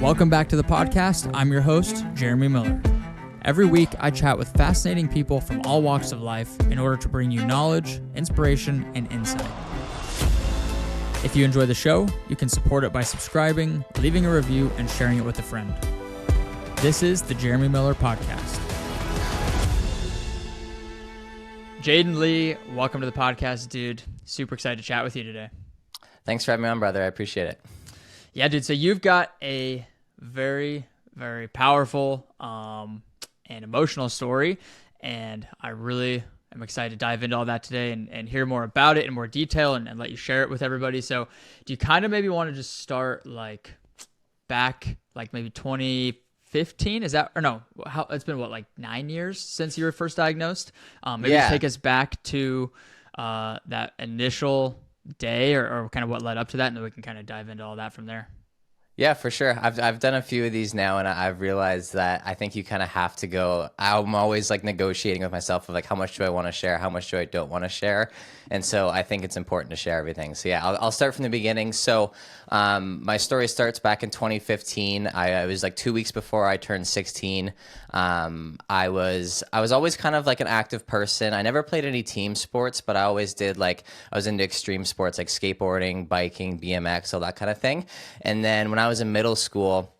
Welcome back to the podcast. I'm your host, JMILLER. Every week, I chat with fascinating people from all walks of life in order to bring you knowledge, inspiration, and insight. If you enjoy the show, you can support it by subscribing, leaving a review, and sharing it with a friend. This is the JMILLER Podcast. Jayden Lee, welcome to the podcast, dude. Super excited to chat with you today. Thanks for having me on, brother. I appreciate it. Yeah, dude. So you've got a very, very powerful and emotional story, and I really am excited to dive into all that today and hear more about it in more detail and let you share it with everybody. So do you kind of maybe want to just start like back like maybe 2015? Is that, or no, how it's been what, like 9 years since you were first diagnosed? Maybe just take us back to that initial day or kind of what led up to that, and then we can kind of dive into all that from there. Yeah, for sure. I've done a few of these now, and I've realized that I think you kind of have to go. I'm always like negotiating with myself of like, how much do I want to share? How much do I don't want to share? And so I think it's important to share everything. So yeah, I'll start from the beginning. So my story starts back in 2015. I was like 2 weeks before I turned 16. I was always kind of like an active person. I never played any team sports, but I always did like, I was into extreme sports like skateboarding, biking, BMX, all that kind of thing. And then when I was in middle school,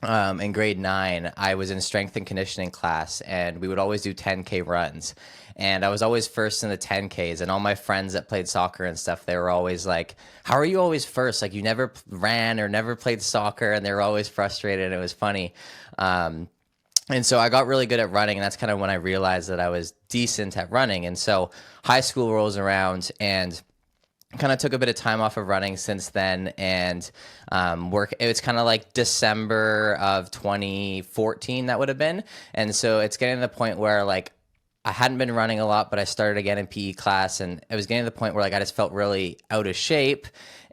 in grade 9, I was in strength and conditioning class, and we would always do 10K runs. And I was always first in the 10Ks, and all my friends that played soccer and stuff, they were always like, how are you always first? Like, you never ran or never played soccer, and they were always frustrated, and it was funny. And so I got really good at running, and that's kind of when I realized that I was decent at running. And so high school rolls around, and kind of took a bit of time off of running since then, and it was kind of like December of 2014 that would have been. And so it's getting to the point where like I hadn't been running a lot, but I started again in PE class, and it was getting to the point where like I just felt really out of shape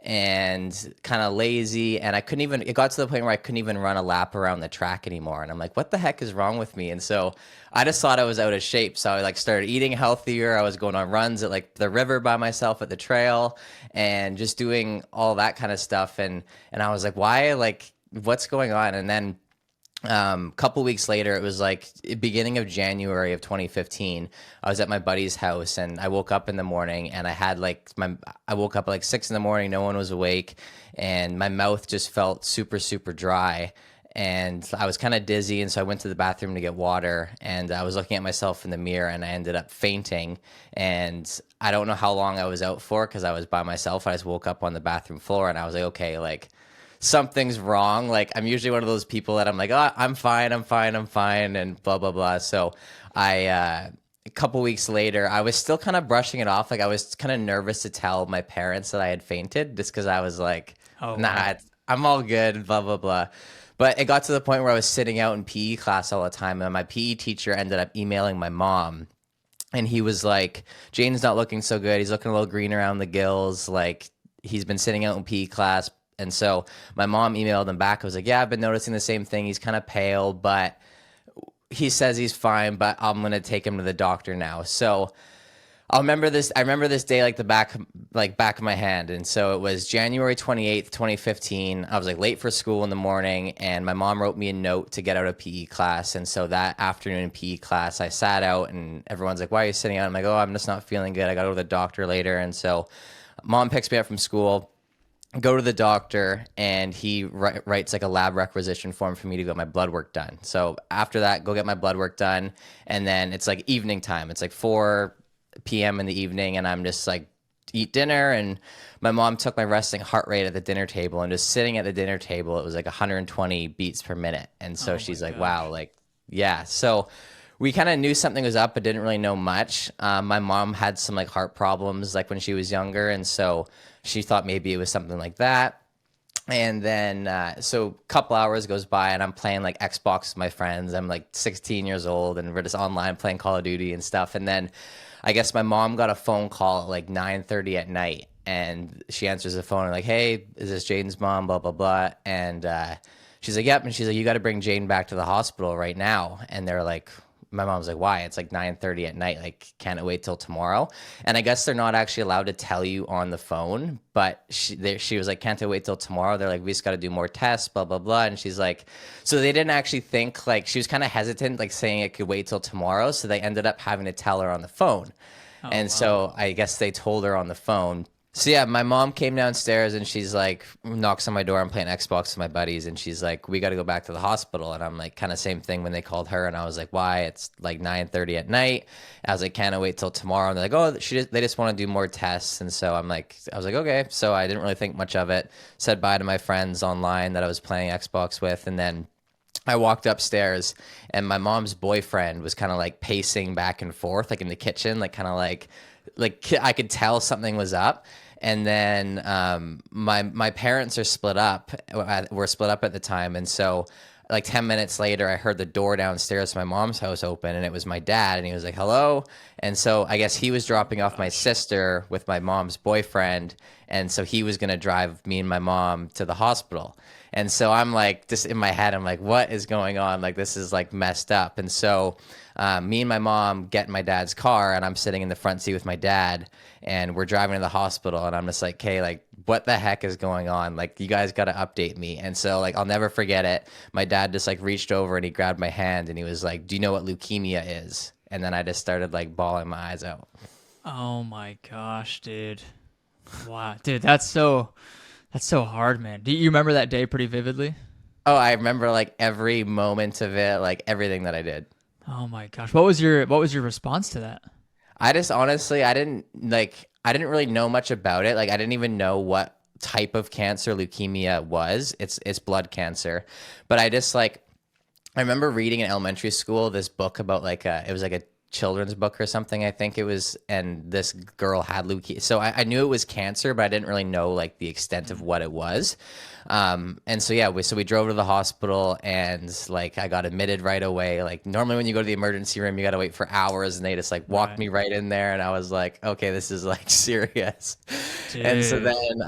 and kind of lazy, and it got to the point where I couldn't even run a lap around the track anymore. And I'm like, what the heck is wrong with me? And so I just thought I was out of shape. So I like started eating healthier. I was going on runs at like the river by myself at the trail and just doing all that kind of stuff. And I was like, why? Like, what's going on? And then couple weeks later, it was like beginning of January of 2015. I was at my buddy's house, and I woke up in the morning, and I woke up at like 6 in the morning. No one was awake, and my mouth just felt super, super dry, and I was kind of dizzy. And so I went to the bathroom to get water, and I was looking at myself in the mirror, and I ended up fainting. And I don't know how long I was out for, because I was by myself. I just woke up on the bathroom floor, and I was like, okay, like something's wrong. Like, I'm usually one of those people that I'm like, oh, I'm fine, and blah, blah, blah. So a couple weeks later, I was still kind of brushing it off. Like, I was kind of nervous to tell my parents that I had fainted, just because I was like, I'm all good, blah, blah, blah. But it got to the point where I was sitting out in PE class all the time, and my PE teacher ended up emailing my mom. And he was like, Jane's not looking so good. He's looking a little green around the gills. Like, he's been sitting out in PE class. And so my mom emailed him back. I was like, yeah, I've been noticing the same thing. He's kind of pale, but he says he's fine, but I'm going to take him to the doctor now. So I remember this day like the back of my hand. And so it was January 28th, 2015. I was like late for school in the morning, and my mom wrote me a note to get out of PE class. And so that afternoon in PE class, I sat out, and everyone's like, why are you sitting out? I'm like, oh, I'm just not feeling good. I got to go to the doctor later. And so mom picks me up from school, go to the doctor, and he writes like a lab requisition form for me to get my blood work done. So after that, go get my blood work done. And then it's like evening time. It's like 4 p.m. in the evening, and I'm just like eat dinner. And my mom took my resting heart rate at the dinner table, and just sitting at the dinner table, it was like 120 beats per minute. And so she's like, wow, like, yeah. So we kind of knew something was up, but didn't really know much. My mom had some like heart problems like when she was younger, and so she thought maybe it was something like that. And then so a couple hours goes by, and I'm playing like Xbox with my friends. I'm like 16 years old, and we're just online playing Call of Duty and stuff. And then I guess my mom got a phone call at like 9:30 at night, and she answers the phone and like, hey, is this Jayden's mom? Blah, blah, blah. And she's like, yep. And she's like, you got to bring Jayden back to the hospital right now. And they're like, my mom's like, why? It's like 9:30 at night. Like, can't it wait till tomorrow? And I guess they're not actually allowed to tell you on the phone, but she was like, can't it wait till tomorrow? They're like, we just got to do more tests, blah, blah, blah. And she's like, so they didn't actually think, like, she was kind of hesitant, like saying it could wait till tomorrow. So they ended up having to tell her on the phone. Oh, And wow. so I guess they told her on the phone. So yeah, my mom came downstairs and she's like, knocks on my door. I'm playing Xbox with my buddies, and she's like, "We got to go back to the hospital." And I'm like, kind of same thing when they called her, and I was like, "Why?" It's like 9:30 at night. I was like, "Can't I wait till tomorrow?" And they're like, "Oh, they just want to do more tests." And so I was like, "Okay." So I didn't really think much of it. Said bye to my friends online that I was playing Xbox with, and then I walked upstairs, and my mom's boyfriend was kind of like pacing back and forth, like in the kitchen, like kind of like I could tell something was up. And then my parents are split up. Were split up at the time, and so like 10 minutes later, I heard the door downstairs to my mom's house open, and it was my dad, and he was like, "Hello." And so I guess he was dropping off my sister with my mom's boyfriend, and so he was gonna drive me and my mom to the hospital. And so I'm like, just in my head, I'm like, what is going on? Like, this is like messed up. And so me and my mom get in my dad's car, and I'm sitting in the front seat with my dad, and we're driving to the hospital. And I'm just like, "Okay, like, what the heck is going on? Like, you guys got to update me." And so, like, I'll never forget it. My dad just like reached over and he grabbed my hand and he was like, "Do you know what leukemia is?" And then I just started like bawling my eyes out. Oh my gosh, dude. Wow, dude, that's so hard, man. Do you remember that day pretty vividly? Oh, I remember like every moment of it, like everything that I did. Oh my gosh. What was your response to that? I just honestly, I didn't really know much about it. Like, I didn't even know what type of cancer leukemia was. It's blood cancer, but I just like I remember reading in elementary school this book about like it was like a children's book or something, I think it was, and this girl had leukemia. So I knew it was cancer, but I didn't really know like the extent of what it was. And so yeah, we drove to the hospital, and like I got admitted right away. Like, normally when you go to the emergency room, you got to wait for hours, and they just like walked Right. me right in there, and I was like, okay, this is like serious. And so Dude. then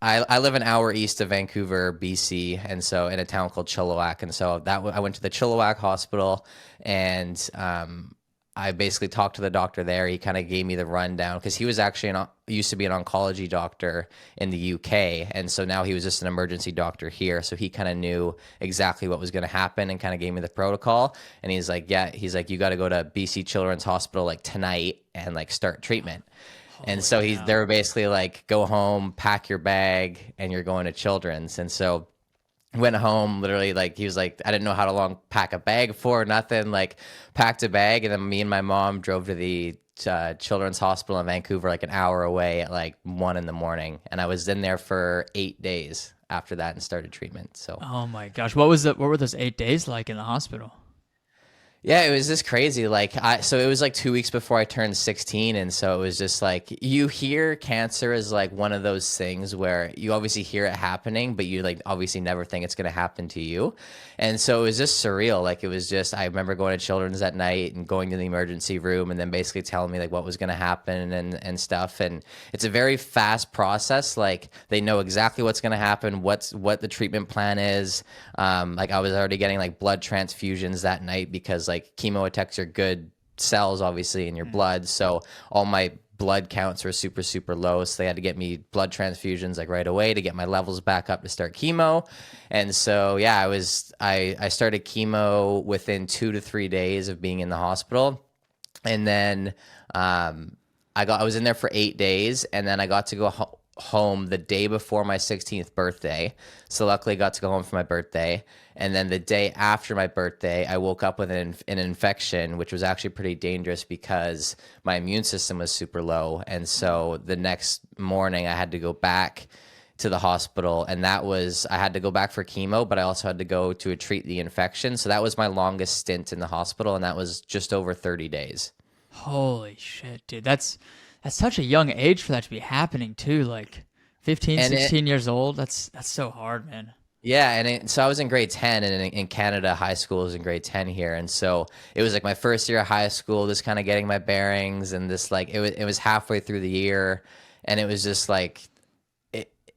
I live an hour east of Vancouver, BC, and so in a town called Chilliwack. And so I went to the Chilliwack Hospital, and I basically talked to the doctor there. He kind of gave me the rundown because he was actually used to be an oncology doctor in the UK, and so now he was just an emergency doctor here. So he kind of knew exactly what was going to happen and kind of gave me the protocol. And he's like, "Yeah," he's like, "You got to go to BC Children's Hospital like tonight and like start treatment." And Holy so they cow. were basically like, "Go home, pack your bag, and you're going to Children's." And so went home, literally, like, he was like, I didn't know how to long pack a bag for, nothing, like, packed a bag. And then me and my mom drove to the children's hospital in Vancouver, like an hour away, at like 1 in the morning. And I was in there for 8 days after that and started treatment. So Oh my gosh. What were those 8 days like in the hospital? yeah, it was just crazy. So it was like 2 weeks before I turned 16. And so it was just like, you hear cancer is like one of those things where you obviously hear it happening, but you like obviously never think it's going to happen to you. And so it was just surreal. Like, it was just, I remember going to Children's that night and going to the emergency room and then basically telling me like what was going to happen and stuff. And it's a very fast process. Like, they know exactly what's going to happen, what the treatment plan is. Like, I was already getting like blood transfusions that night because like chemo attacks are good cells obviously in your blood. So all my blood counts were super, super low. So they had to get me blood transfusions like right away to get my levels back up to start chemo. And so, yeah, I started chemo within 2 to 3 days of being in the hospital. And then, I was in there for 8 days, and then I got to go home the day before my 16th birthday. So luckily I got to go home for my birthday. And then the day after my birthday, I woke up with an infection, which was actually pretty dangerous because my immune system was super low. And so the next morning I had to go back to the hospital, and I had to go back for chemo, but I also had to go to treat the infection. So that was my longest stint in the hospital, and that was just over 30 days. Holy shit, dude. That's such a young age for that to be happening too. Like 15, And it 16 years old. That's so hard, man. Yeah, so I was in grade 10, and in Canada, high school is in grade 10 here. And so it was like my first year of high school, just kind of getting my bearings, and this like it was halfway through the year, and it was just like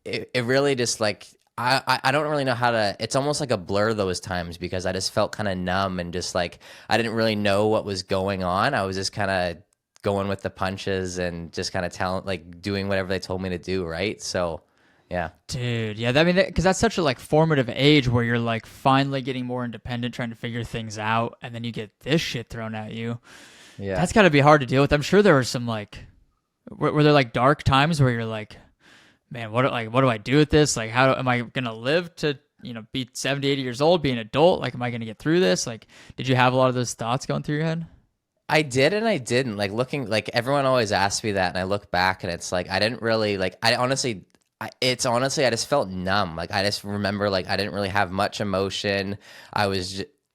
it really just like I don't really know how to, it's almost like a blur those times because I just felt kind of numb and just like I didn't really know what was going on. I was just kind of going with the punches and just kind of like doing whatever they told me to do, right? So yeah. Dude, yeah, I mean, because that's such a like formative age where you're like finally getting more independent, trying to figure things out, and then you get this shit thrown at you. Yeah. That's got to be hard to deal with. I'm sure there were some like, were there like dark times where you're like, man, what do I do with this? Like, am I gonna live to be 70, 80 years old, be an adult? Like, am I gonna get through this? Like, did you have a lot of those thoughts going through your head? I did and I didn't. Like looking, like everyone always asks me that, and I look back and it's like I didn't really like. I honestly, it's honestly I just felt numb. Like I just remember like I didn't really have much emotion.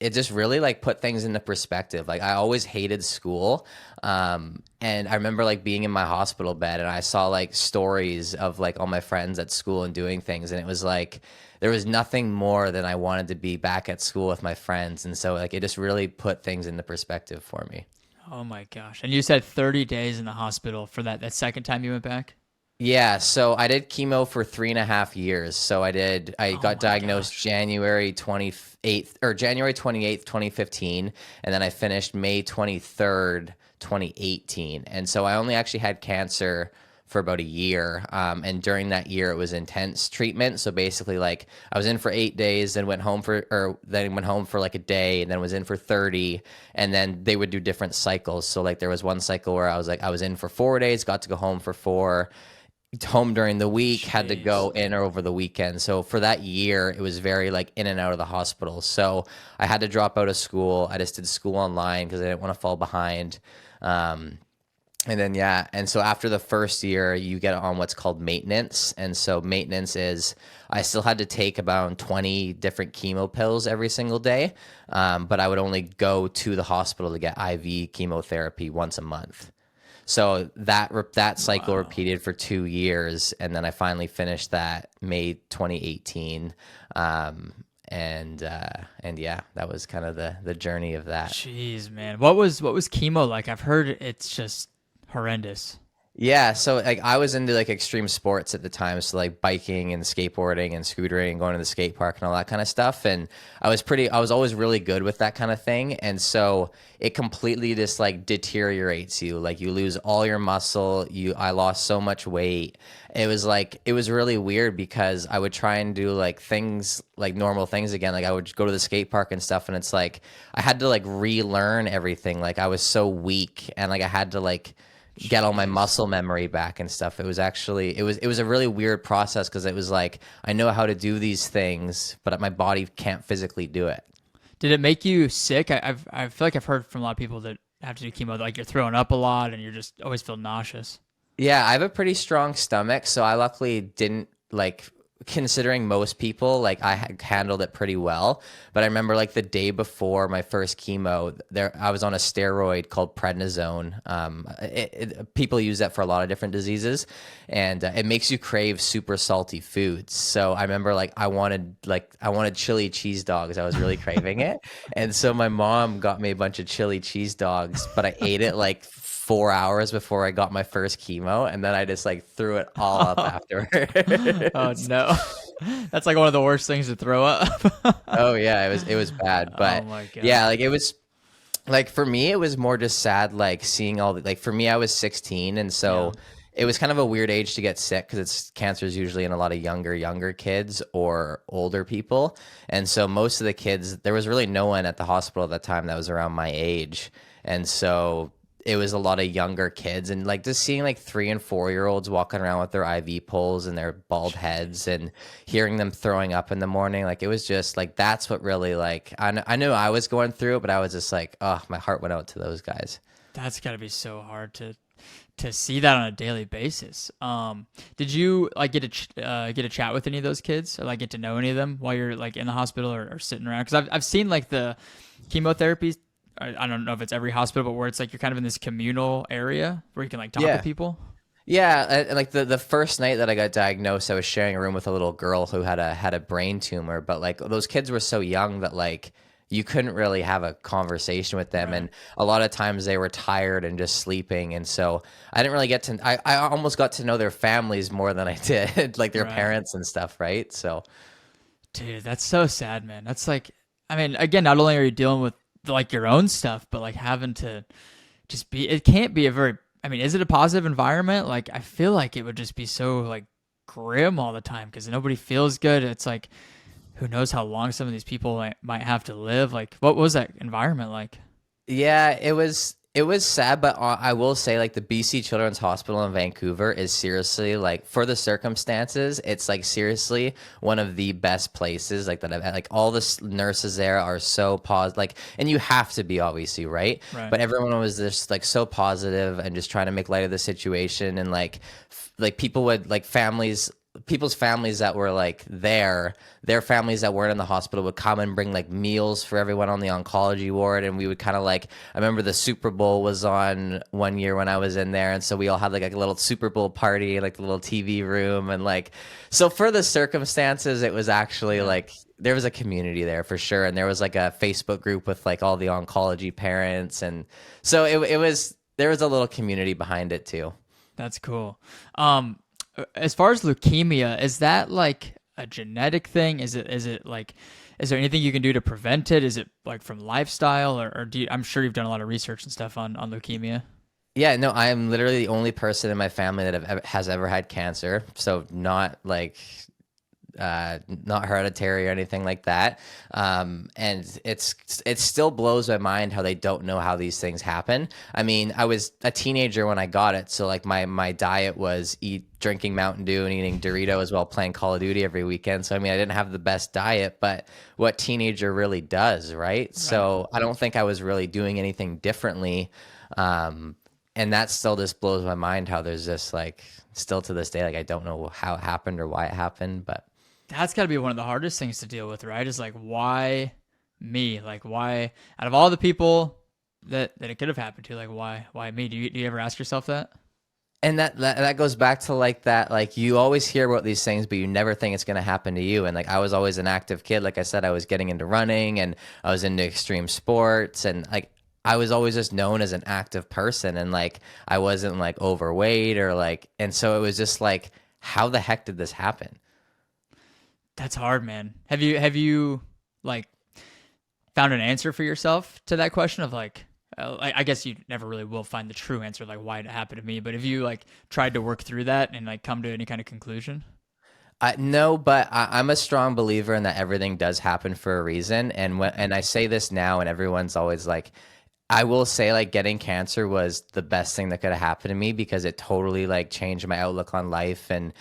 It just really like put things into perspective. Like I always hated school, and I remember like being in my hospital bed and I saw like stories of like all my friends at school and doing things, and it was like there was nothing more than I wanted to be back at school with my friends, and so like it just really put things into perspective for me. Oh my gosh! And you said 30 days in the hospital for that second time you went back. Yeah, so I did chemo for 3.5 years. So I Oh got my diagnosed gosh. January 28th, 2015, and then I finished May 23rd, 2018. And so I only actually had cancer for about a year. And during that year, it was intense treatment. So basically, like I was in for 8 days, then went home for like a day, and then was in for 30, and then they would do different cycles. So like there was one cycle where I was in for 4 days, got to go home for 4, home during the week, had to go Jeez. in or over the weekend. So for that year, it was very like in and out of the hospital. So I had to drop out of school. I just did school online because I didn't want to fall behind. And then, yeah. And so after the first year, you get on what's called maintenance. And so maintenance is I still had to take about 20 different chemo pills every single day. But I would only go to the hospital to get IV chemotherapy once a month. So that cycle Wow. repeated for 2 years, and then I finally finished that May 2018, and yeah, that was kind of the journey of that. Jeez, man. What was chemo like? I've heard it's just horrendous. Yeah, so like I was into like extreme sports at the time, so like biking and skateboarding and scootering and going to the skate park and all that kind of stuff. And I was always really good with that kind of thing. And so it completely just like deteriorates you. Like you lose all your muscle. I lost so much weight. It was really weird because I would try and do like things like normal things again. Like I would go to the skate park and stuff, and it's like I had to like relearn everything. Like I was so weak, and like I had to like get all my Jeez. muscle memory back and stuff. It was actually it was a really weird process because it was like I know how to do these things, but my body can't physically do it. Did it make you sick? I feel like I've heard from a lot of people that have to do chemo, like you're throwing up a lot and you're just always feel nauseous. Yeah, I have a pretty strong stomach, so I luckily didn't like considering most people like handled it pretty well. But I remember like the day before my first chemo, there I was on a steroid called prednisone. People use that for a lot of different diseases, and it makes you crave super salty foods. So I remember I wanted chili cheese dogs. I was really craving it, and so my mom got me a bunch of chili cheese dogs, but I ate it like 4 hours before I got my first chemo, and then I just like threw it all up Oh afterwards. no. That's like one of the worst things to throw up. Oh yeah, it was bad, Oh but my god. yeah, like it was like for me it was more just sad like seeing all the like for me I was 16, and Yeah. so it was kind of a weird age to get sick because it's cancer is usually in a lot of younger kids or older people, and so most of the kids there was really no one at the hospital at that time that was around my age, and so it was a lot of younger kids, and like just seeing like 3 and 4 year olds walking around with their IV poles and their bald heads and hearing them throwing up in the morning. Like it was just like, that's what really like, I knew I was going through it, but I was just like, oh, my heart went out to those guys. That's got to be so hard to see that on a daily basis. Did you like get a chat with any of those kids or like get to know any of them while you're like in the hospital or sitting around? Because I've seen like the chemotherapy. I don't know if it's every hospital, but where it's like you're kind of in this communal area where you can like talk with Yeah. people. Yeah, and like the first night that I got diagnosed, I was sharing a room with a little girl who had a brain tumor, but like those kids were so young that like you couldn't really have a conversation with them, Right. and a lot of times they were tired and just sleeping, and so I didn't really get I almost got to know their families more than I did like their Right. parents and stuff, right? So Dude, that's so sad, man. That's like, I mean, again, not only are you dealing with like your own stuff, but like having to just be, it can't be a very, I mean, is it a positive environment? Like, I feel like it would just be so like grim all the time because nobody feels good. It's like, who knows how long some of these people might have to live. Like, what was that environment like? Yeah, it was sad, but I will say like the BC Children's Hospital in Vancouver is seriously like for the circumstances, it's like seriously one of the best places like that I've had. Like all the nurses there are so like, and you have to be obviously, right? Right. But everyone was just like so positive and just trying to make light of the situation, and like people would like people's families that were like there, their families that weren't in the hospital would come and bring like meals for everyone on the oncology ward, and we would kind of like, I remember the Super Bowl was on one year when I was in there, and so we all had like a little Super Bowl party, like the little TV room, and like, so for the circumstances it was actually like there was a community there for sure, and there was like a Facebook group with like all the oncology parents, and so it was, there was a little community behind it too. That's cool. As far as leukemia, is that like a genetic thing? Is it like, is there anything you can do to prevent it? Is it like from lifestyle, or do you, I'm sure you've done a lot of research and stuff on leukemia. Yeah, no, I am literally the only person in my family that has ever had cancer. So not like not hereditary or anything like that. And it still blows my mind how they don't know how these things happen. I mean, I was a teenager when I got it, so like my diet was drinking Mountain Dew and eating Doritos while playing Call of Duty every weekend. So I mean, I didn't have the best diet, but what teenager really does, right? So I don't think I was really doing anything differently. And that still just blows my mind how there's this like still to this day, like I don't know how it happened or why it happened, but That's got to be one of the hardest things to deal with, right? Is like, why me? Like, why out of all the people that it could have happened to, like, why me? Do you ever ask yourself that? and that goes back to like that, like you always hear about these things, but you never think it's going to happen to you. And like I was always an active kid. Like I said, I was getting into running and I was into extreme sports, and like I was always just known as an active person, and like I wasn't like overweight or like, and so it was just like, how the heck did this happen? That's hard, man. Have you like found an answer for yourself to that question of like, I guess you never really will find the true answer, like why it happened to me. But have you like tried to work through that and like come to any kind of conclusion? No, but I'm a strong believer in that everything does happen for a reason. And I say this now, and everyone's always like, I will say like getting cancer was the best thing that could have happened to me, because it totally like changed my outlook on life and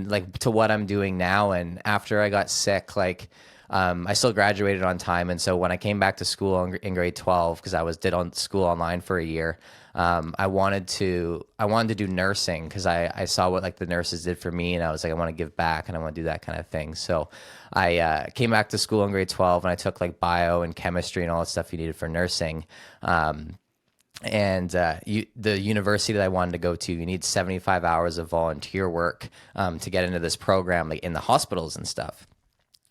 like to what I'm doing now. And after I got sick, like I still graduated on time, and so when I came back to school in grade 12, because I did on school online for a year, I wanted to do nursing because I saw what like the nurses did for me, and I was like, I want to give back and I want to do that kind of thing. So I came back to school in grade 12, and I took like bio and chemistry and all the stuff you needed for nursing. The university that I wanted to go to, you need 75 hours of volunteer work to get into this program, like in the hospitals and stuff.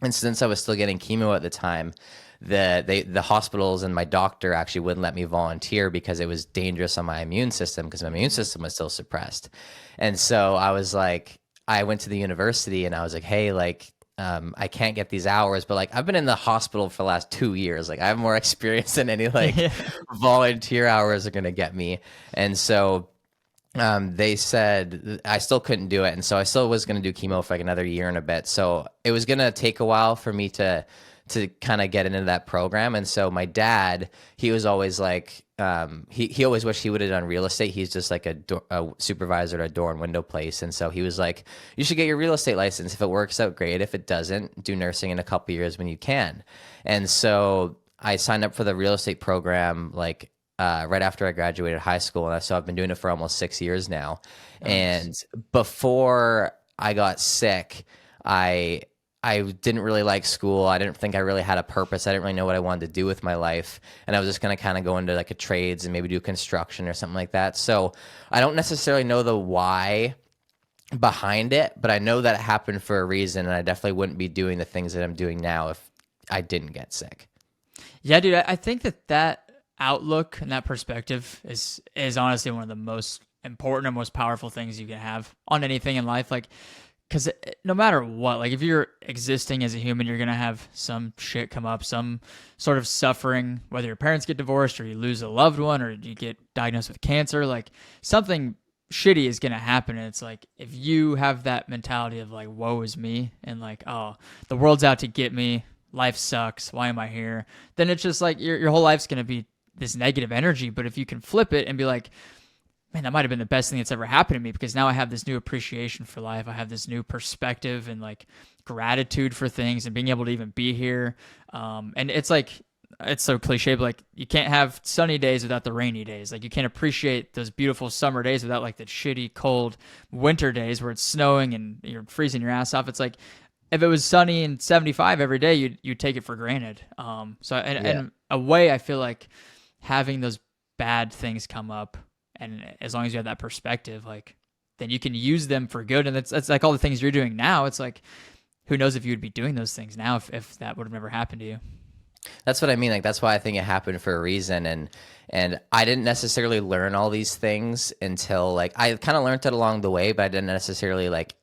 And since I was still getting chemo at the time, the hospitals and my doctor actually wouldn't let me volunteer because it was dangerous on my immune system, because my immune system was still suppressed. And so I was like, I went to the university and I was like, hey, like, I can't get these hours, but like I've been in the hospital for the last 2 years. Like I have more experience than any like volunteer hours are going to get me. And so they said I still couldn't do it. And so I still was going to do chemo for like another year and a bit. So it was going to take a while for me to kind of get into that program. And so my dad, he was always like, he always wished he would have done real estate. He's just like a supervisor at a door and window place. And so he was like, you should get your real estate license. If it works out, great. If it doesn't, do nursing in a couple years when you can. And so I signed up for the real estate program like right after I graduated high school. And so I've been doing it for almost 6 years now. Nice. And before I got sick, I didn't really like school. I didn't think I really had a purpose. I didn't really know what I wanted to do with my life. And I was just going to kind of go into like a trades and maybe do construction or something like that. So I don't necessarily know the why behind it, but I know that it happened for a reason. And I definitely wouldn't be doing the things that I'm doing now if I didn't get sick. Yeah, dude, I think that outlook and that perspective is honestly one of the most important and most powerful things you can have on anything in life. Like, because no matter what, like if you're existing as a human, you're gonna have some shit come up, some sort of suffering, whether your parents get divorced or you lose a loved one or you get diagnosed with cancer, like something shitty is gonna happen. And it's like if you have that mentality of like woe is me and like, oh, the world's out to get me, life sucks, why am I here, then it's just like your whole life's gonna be this negative energy. But if you can flip it and be like, man, that might have been the best thing that's ever happened to me, because now I have this new appreciation for life. I have this new perspective and like gratitude for things and being able to even be here. And it's like, it's so cliche, but like you can't have sunny days without the rainy days. Like you can't appreciate those beautiful summer days without like the shitty, cold winter days where it's snowing and you're freezing your ass off. It's like, if it was sunny and 75 every day, you'd take it for granted. And a way I feel like having those bad things come up, and as long as you have that perspective, like then you can use them for good. And that's like all the things you're doing now. It's like, who knows if you would be doing those things now if that would have never happened to you. That's what I mean. Like, that's why I think it happened for a reason. And I didn't necessarily learn all these things until like, I kind of learned it along the way, but I didn't necessarily like,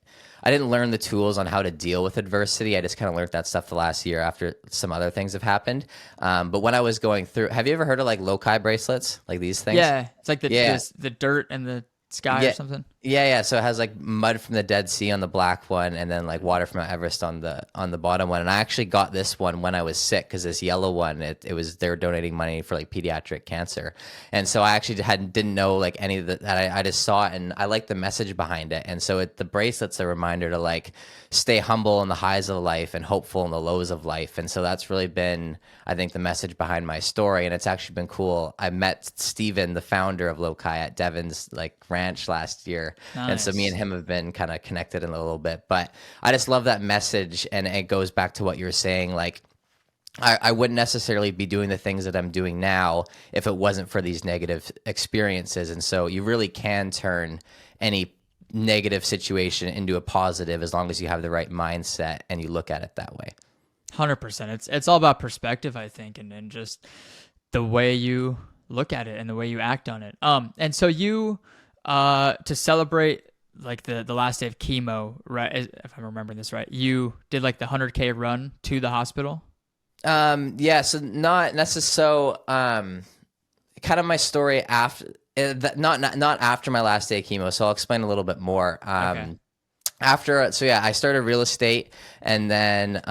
I didn't learn the tools on how to deal with adversity. I just kind of learned that stuff the last year after some other things have happened. But when I was going through, have you ever heard of like loci bracelets, like these things? Yeah. It's like the dirt and the sky or something. Yeah. So it has like mud from the Dead Sea on the black one, and then like water from Mount Everest on the bottom one. And I actually got this one when I was sick, because this yellow one, it was, they were donating money for like pediatric cancer. And so I actually didn't know like any of that. I just saw it and I liked the message behind it. And so the bracelet's a reminder to like stay humble in the highs of life and hopeful in the lows of life. And so that's really been, I think, the message behind my story. And it's actually been cool. I met Steven, the founder of Loci, at Devon's like ranch last year. Nice. And so me and him have been kind of connected in a little bit, but I just love that message. And it goes back to what you were saying. Like, I wouldn't necessarily be doing the things that I'm doing now if it wasn't for these negative experiences. And so you really can turn any negative situation into a positive as long as you have the right mindset and you look at it that way. 100%. It's all about perspective, I think, and just the way you look at it and the way you act on it. And so you, to celebrate like the last day of chemo, right? If I'm remembering this right, you did like the 100K run to the hospital. Yeah. So not necessarily, kind of my story after, not after my last day of chemo. So I'll explain a little bit more. Okay. I started real estate, and then,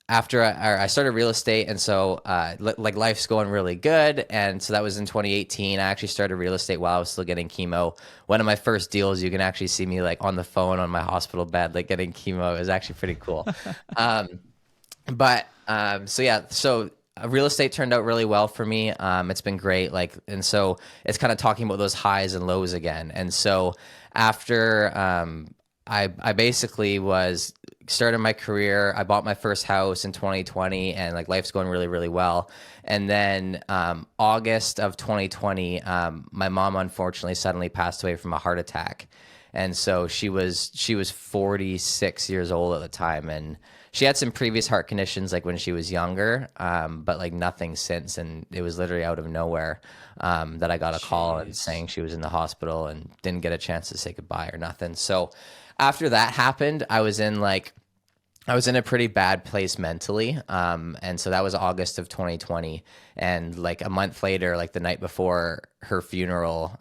after I started real estate, and so like life's going really good, and so that was in 2018. I actually started real estate while I was still getting chemo. One of my first deals, you can actually see me like on the phone on my hospital bed, like getting chemo. It was actually pretty cool. So real estate turned out really well for me. It's been great. Like, and so it's kind of talking about those highs and lows again. And so after I basically started my career. I bought my first house in 2020, and like life's going really, really well. And then August of 2020, my mom unfortunately suddenly passed away from a heart attack. And so she was 46 years old at the time, and she had some previous heart conditions like when she was younger, but like nothing since. And it was literally out of nowhere that I got a call and saying she was in the hospital, and didn't get a chance to say goodbye or nothing. So after that happened, I was in a pretty bad place mentally. And so that was August of 2020. And like a month later, like the night before her funeral,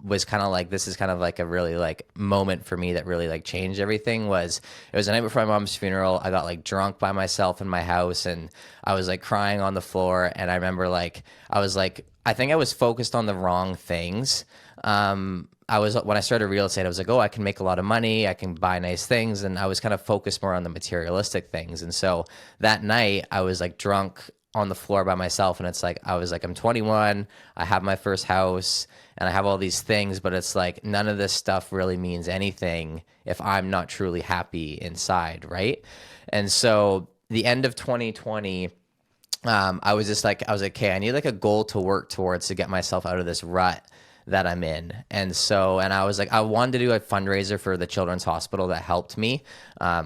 was kind of like, this is kind of like a really like moment for me that really like changed everything. It was the night before my mom's funeral. I got like drunk by myself in my house, and I was like crying on the floor. And I remember I think I was focused on the wrong things. When I started real estate, I was like, oh, I can make a lot of money, I can buy nice things. And I was kind of focused more on the materialistic things. And so that night I was like drunk on the floor by myself. And I was like, I'm 21, I have my first house, and I have all these things, but it's like, none of this stuff really means anything if I'm not truly happy inside. Right. And so the end of 2020, I was like, okay, I need like a goal to work towards to get myself out of this rut that I'm in. And I was like, I wanted to do a fundraiser for the children's hospital that helped me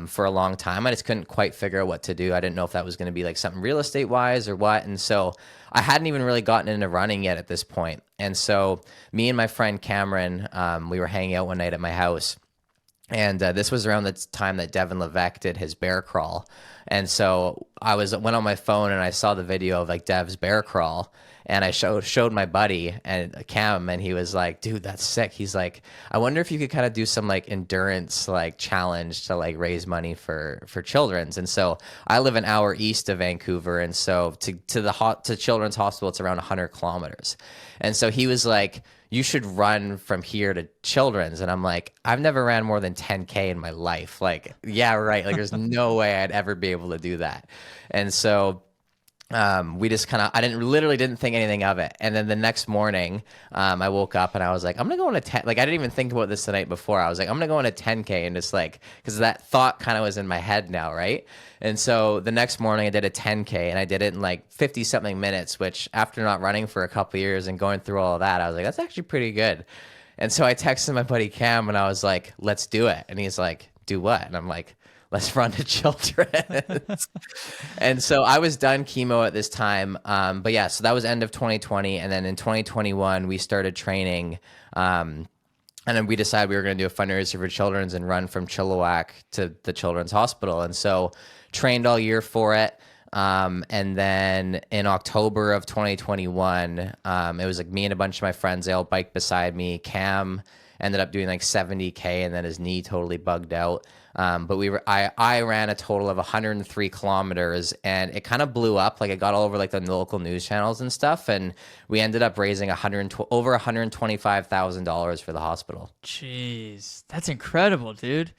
for a long time. I just couldn't quite figure out what to do. I didn't know if that was going to be like something real estate wise or what. And so I hadn't even really gotten into running yet at this point. And so me and my friend Cameron, we were hanging out one night at my house, And this was around the time that Devin Levesque did his bear crawl. And so went on my phone and I saw the video of like Dev's bear crawl, and I showed my buddy and Cam, and he was like, dude, that's sick. He's like, I wonder if you could kind of do some like endurance like challenge to like raise money for children's. And so I live an hour east of Vancouver, and so to Children's Hospital it's around 100 kilometers. And so he was like, you should run from here to Children's. And I'm like, I've never ran more than 10K in my life. Like, yeah, right. Like, there's no way I'd ever be able to do that. And so we just kind of, literally didn't think anything of it. And then the next morning, I woke up and I was like, I'm going to go on a 10, like, I didn't even think about this the night before. I was like, I'm going to go on a 10K, and just like, cause that thought kind of was in my head now. Right. And so the next morning I did a 10K, and I did it in like 50 something minutes, which after not running for a couple of years and going through all of that, I was like, that's actually pretty good. And so I texted my buddy Cam and I was like, let's do it. And he's like, do what? And I'm like, let's run to Children's. And so I was done chemo at this time. But yeah, so that was end of 2020. And then in 2021, we started training. And then we decided we were going to do a fundraiser for Children's and run from Chilliwack to the Children's Hospital. And so trained all year for it. And then in October of 2021, it was like me and a bunch of my friends, they all biked beside me. Cam ended up doing like 70K, and then his knee totally bugged out. But I ran a total of 103 kilometers, and it kind of blew up. Like, it got all over like the local news channels and stuff. And we ended up raising over $125,000 for the hospital. Jeez, that's incredible, dude.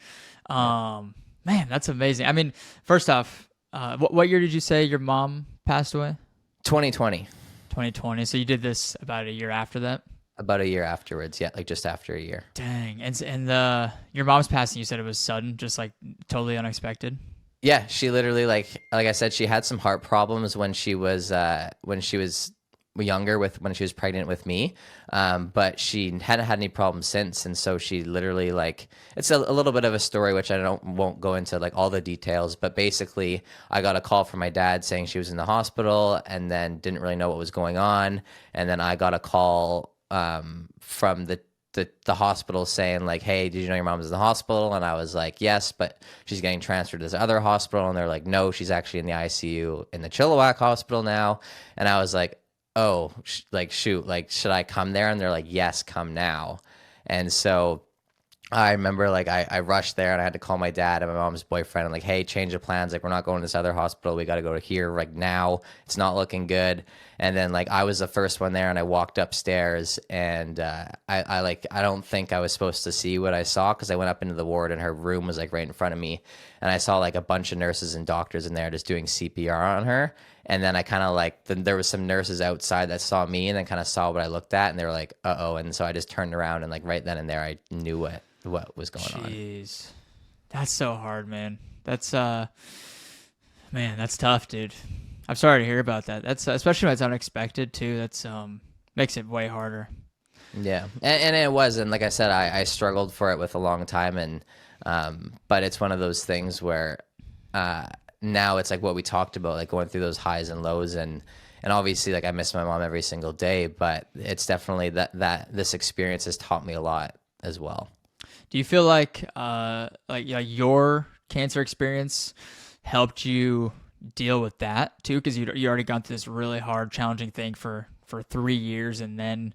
Man, that's amazing. I mean, first off, what year did you say your mom passed away? 2020. 2020. So you did this about a year after that? About a year afterwards. Yeah, like just after a year. Dang. And your mom's passing, you said it was sudden, just like totally unexpected? Yeah, she literally like I said, she had some heart problems when she was younger, when she was pregnant with me, but she hadn't had any problems since. And so she literally, like, it's a little bit of a story which won't go into like all the details, but basically I got a call from my dad saying she was in the hospital, and then didn't really know what was going on. And then I got a call from the hospital saying like, hey, did you know your mom's in the hospital? And I was like, yes, but she's getting transferred to this other hospital. And they're like, no, she's actually in the ICU in the Chilliwack hospital now. And I was like, oh, like, shoot, like, should I come there? And they're like, yes, come now. And so I remember like I rushed there, and I had to call my dad and my mom's boyfriend and like, hey, change of plans. Like, we're not going to this other hospital. We got to go to here right now. It's not looking good. And then like I was the first one there, and I walked upstairs, and I don't think I was supposed to see what I saw, because I went up into the ward and her room was like right in front of me, and I saw like a bunch of nurses and doctors in there just doing CPR on her. And then I kind of like, there was some nurses outside that saw me and then kind of saw what I looked at, and they were like, uh-oh. And so I just turned around, and like right then and there I knew what was going on. Jeez. That's so hard, man. That's man, that's tough, dude. I'm sorry to hear about that. That's especially when it's unexpected too. That's makes it way harder. Yeah, and it was, and like I said, I struggled for it with a long time, and but it's one of those things where now it's like what we talked about, like going through those highs and lows, and obviously like I miss my mom every single day, but it's definitely that this experience has taught me a lot as well. Do you feel like your cancer experience helped you deal with that too? Because you already gone through this really hard, challenging thing for 3 years, and then,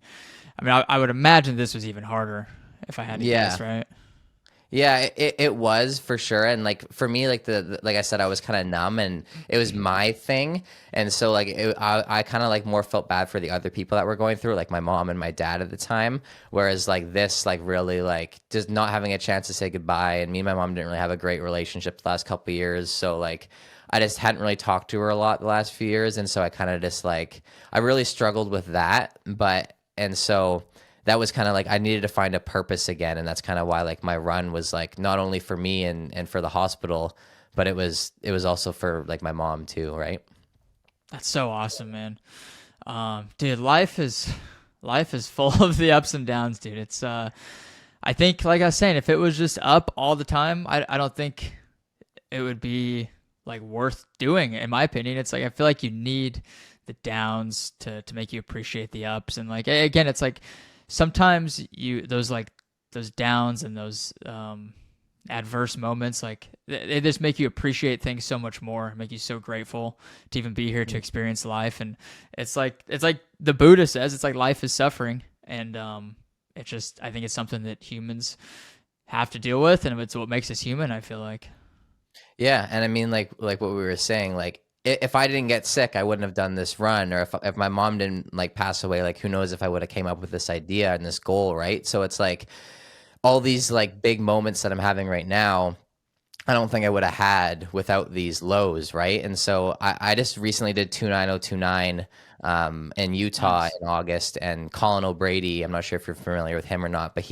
I mean, I would imagine this was even harder if I had to guess, right? Yeah, it was for sure. And like for me, like like I said, I was kind of numb, and it was my thing. And so like I kind of like more felt bad for the other people that were going through, like my mom and my dad at the time. Whereas like this, like really like just not having a chance to say goodbye. And me and my mom didn't really have a great relationship the last couple of years. So like I just hadn't really talked to her a lot the last few years. And so I kind of just like, I really struggled with that. And so that was kind of like I needed to find a purpose again, and that's kind of why like my run was like not only for me and for the hospital, but it was also for like my mom too, right? That's so awesome, man. Dude, life is full of the ups and downs, dude. It's I think, like I was saying, if it was just up all the time, I don't think it would be like worth doing, in my opinion. It's like I feel like you need the downs to make you appreciate the ups, and like again, it's like sometimes those downs and those adverse moments, like they just make you appreciate things so much more, make you so grateful to even be here to experience life. And it's like the Buddha says, it's like life is suffering. And it's just, I think it's something that humans have to deal with, and it's what makes us human, I feel like. Yeah, and I mean, like what we were saying, like if I didn't get sick, I wouldn't have done this run, or if my mom didn't like pass away, like who knows if I would have came up with this idea and this goal, right? So it's like all these like big moments that I'm having right now, I don't think I would have had without these lows, right? And so I just recently did 29029 in Utah Nice. in August, and Colin O'Brady, I'm not sure if you're familiar with him or not, but